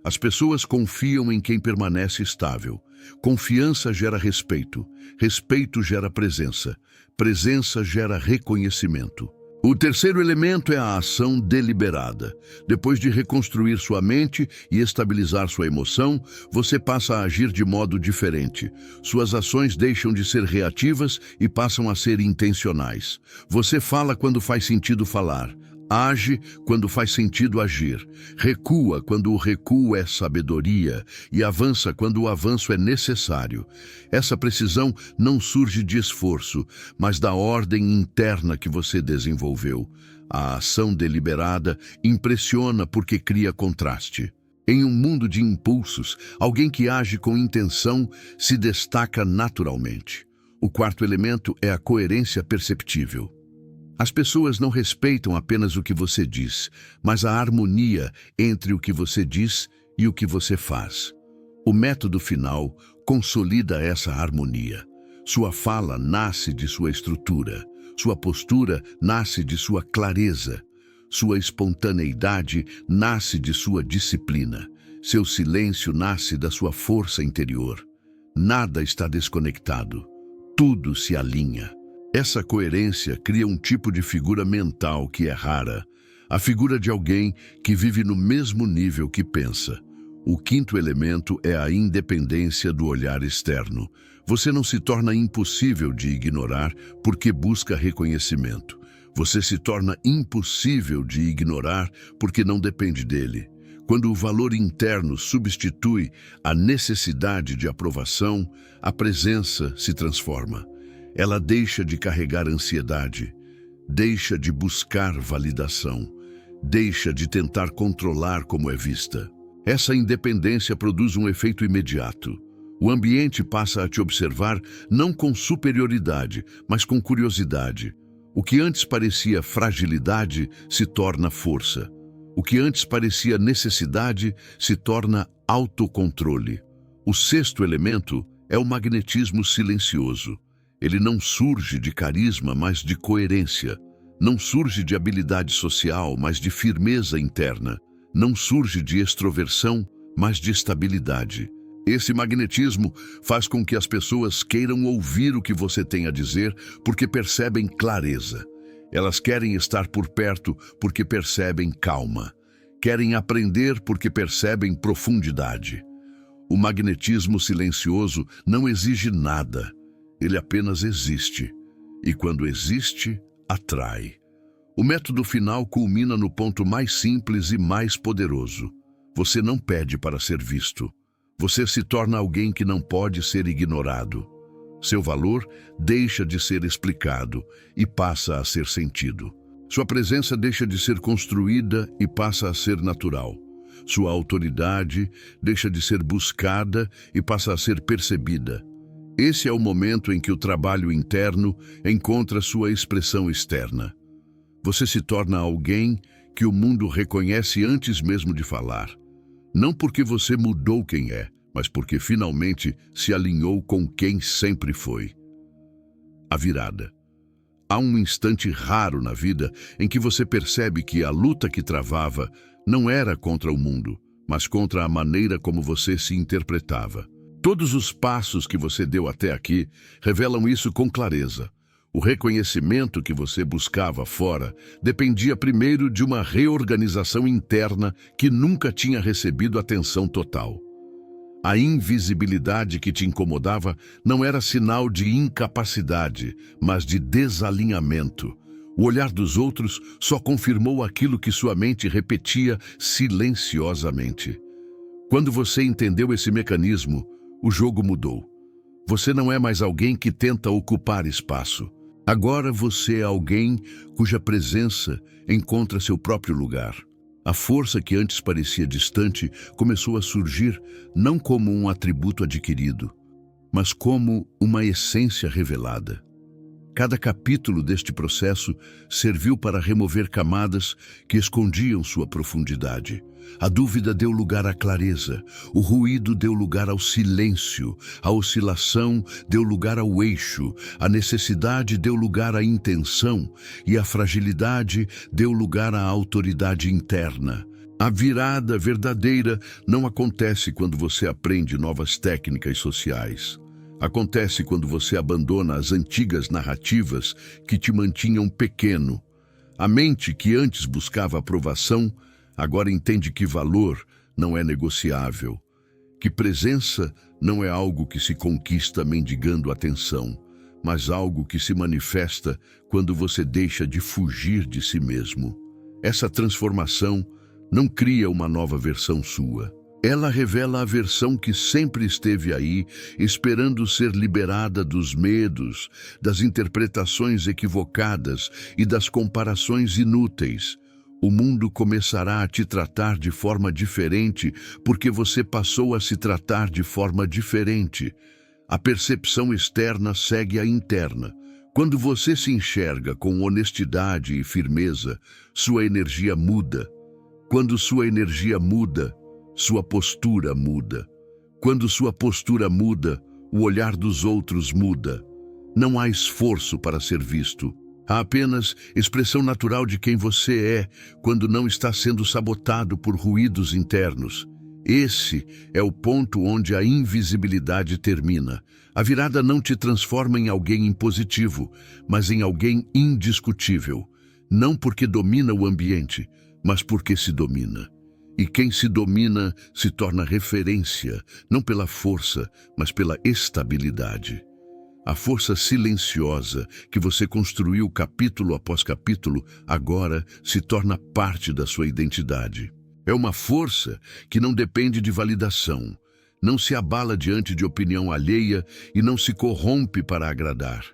As pessoas confiam em quem permanece estável. Confiança gera respeito. Respeito gera presença. Presença gera reconhecimento. O terceiro elemento é a ação deliberada. Depois de reconstruir sua mente e estabilizar sua emoção, você passa a agir de modo diferente. Suas ações deixam de ser reativas e passam a ser intencionais. Você fala quando faz sentido falar. Age quando faz sentido agir, recua quando o recuo é sabedoria e avança quando o avanço é necessário. Essa precisão não surge de esforço, mas da ordem interna que você desenvolveu. A ação deliberada impressiona porque cria contraste. Em um mundo de impulsos, alguém que age com intenção se destaca naturalmente. O quarto elemento é a coerência perceptível. As pessoas não respeitam apenas o que você diz, mas a harmonia entre o que você diz e o que você faz. O método final consolida essa harmonia. Sua fala nasce de sua estrutura. Sua postura nasce de sua clareza. Sua espontaneidade nasce de sua disciplina. Seu silêncio nasce da sua força interior. Nada está desconectado. Tudo se alinha. Essa coerência cria um tipo de figura mental que é rara, a figura de alguém que vive no mesmo nível que pensa. O quinto elemento é a independência do olhar externo. Você não se torna impossível de ignorar porque busca reconhecimento. Você se torna impossível de ignorar porque não depende dele. Quando o valor interno substitui a necessidade de aprovação, a presença se transforma. Ela deixa de carregar ansiedade, deixa de buscar validação, deixa de tentar controlar como é vista. Essa independência produz um efeito imediato. O ambiente passa a te observar não com superioridade, mas com curiosidade. O que antes parecia fragilidade se torna força. O que antes parecia necessidade se torna autocontrole. O sexto elemento é o magnetismo silencioso. Ele não surge de carisma, mas de coerência. Não surge de habilidade social, mas de firmeza interna. Não surge de extroversão, mas de estabilidade. Esse magnetismo faz com que as pessoas queiram ouvir o que você tem a dizer porque percebem clareza. Elas querem estar por perto porque percebem calma. Querem aprender porque percebem profundidade. O magnetismo silencioso não exige nada. Ele apenas existe, e quando existe, atrai. O método final culmina no ponto mais simples e mais poderoso. Você não pede para ser visto. Você se torna alguém que não pode ser ignorado. Seu valor deixa de ser explicado e passa a ser sentido. Sua presença deixa de ser construída e passa a ser natural. Sua autoridade deixa de ser buscada e passa a ser percebida. Esse é o momento em que o trabalho interno encontra sua expressão externa. Você se torna alguém que o mundo reconhece antes mesmo de falar. Não porque você mudou quem é, mas porque finalmente se alinhou com quem sempre foi. a virada. Há um instante raro na vida em que você percebe que a luta que travava não era contra o mundo, mas contra a maneira como você se interpretava. Todos os passos que você deu até aqui revelam isso com clareza. O reconhecimento que você buscava fora dependia primeiro de uma reorganização interna que nunca tinha recebido atenção total. A invisibilidade que te incomodava não era sinal de incapacidade, mas de desalinhamento. O olhar dos outros só confirmou aquilo que sua mente repetia silenciosamente. Quando você entendeu esse mecanismo, o jogo mudou. Você não é mais alguém que tenta ocupar espaço. Agora você é alguém cuja presença encontra seu próprio lugar. A força que antes parecia distante começou a surgir não como um atributo adquirido, mas como uma essência revelada. Cada capítulo deste processo serviu para remover camadas que escondiam sua profundidade. A dúvida deu lugar à clareza, o ruído deu lugar ao silêncio, a oscilação deu lugar ao eixo, a necessidade deu lugar à intenção e a fragilidade deu lugar à autoridade interna. A virada verdadeira não acontece quando você aprende novas técnicas sociais. Acontece quando você abandona as antigas narrativas que te mantinham pequeno. A mente que antes buscava aprovação, agora entende que valor não é negociável, que presença não é algo que se conquista mendigando atenção, mas algo que se manifesta quando você deixa de fugir de si mesmo. Essa transformação não cria uma nova versão sua. Ela revela a versão que sempre esteve aí, esperando ser liberada dos medos, das interpretações equivocadas e das comparações inúteis. O mundo começará a te tratar de forma diferente porque você passou a se tratar de forma diferente. A percepção externa segue a interna. Quando você se enxerga com honestidade e firmeza, sua energia muda. Quando sua energia muda, sua postura muda. Quando sua postura muda, o olhar dos outros muda. Não há esforço para ser visto. Há apenas expressão natural de quem você é quando não está sendo sabotado por ruídos internos. Esse é o ponto onde a invisibilidade termina. A virada não te transforma em alguém impositivo, mas em alguém indiscutível. Não porque domina o ambiente, mas porque se domina. E quem se domina se torna referência, não pela força, mas pela estabilidade. A força silenciosa que você construiu capítulo após capítulo, agora se torna parte da sua identidade. É uma força que não depende de validação, não se abala diante de opinião alheia e não se corrompe para agradar.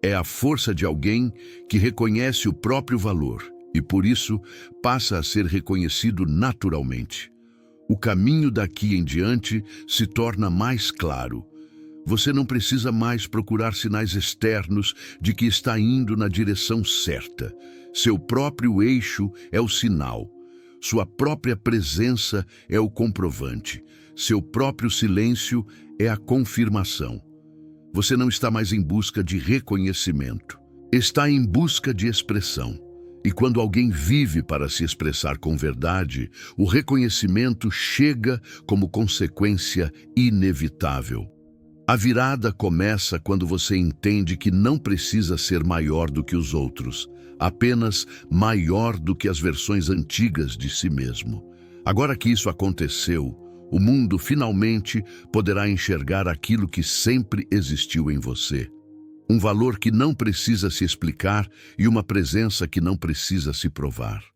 É a força de alguém que reconhece o próprio valor e, por isso, passa a ser reconhecido naturalmente. O caminho daqui em diante se torna mais claro. Você não precisa mais procurar sinais externos de que está indo na direção certa. Seu próprio eixo é o sinal. Sua própria presença é o comprovante. Seu próprio silêncio é a confirmação. Você não está mais em busca de reconhecimento. Está em busca de expressão. E quando alguém vive para se expressar com verdade, o reconhecimento chega como consequência inevitável. A virada começa quando você entende que não precisa ser maior do que os outros, apenas maior do que as versões antigas de si mesmo. Agora que isso aconteceu, o mundo finalmente poderá enxergar aquilo que sempre existiu em você. Um valor que não precisa se explicar e uma presença que não precisa se provar.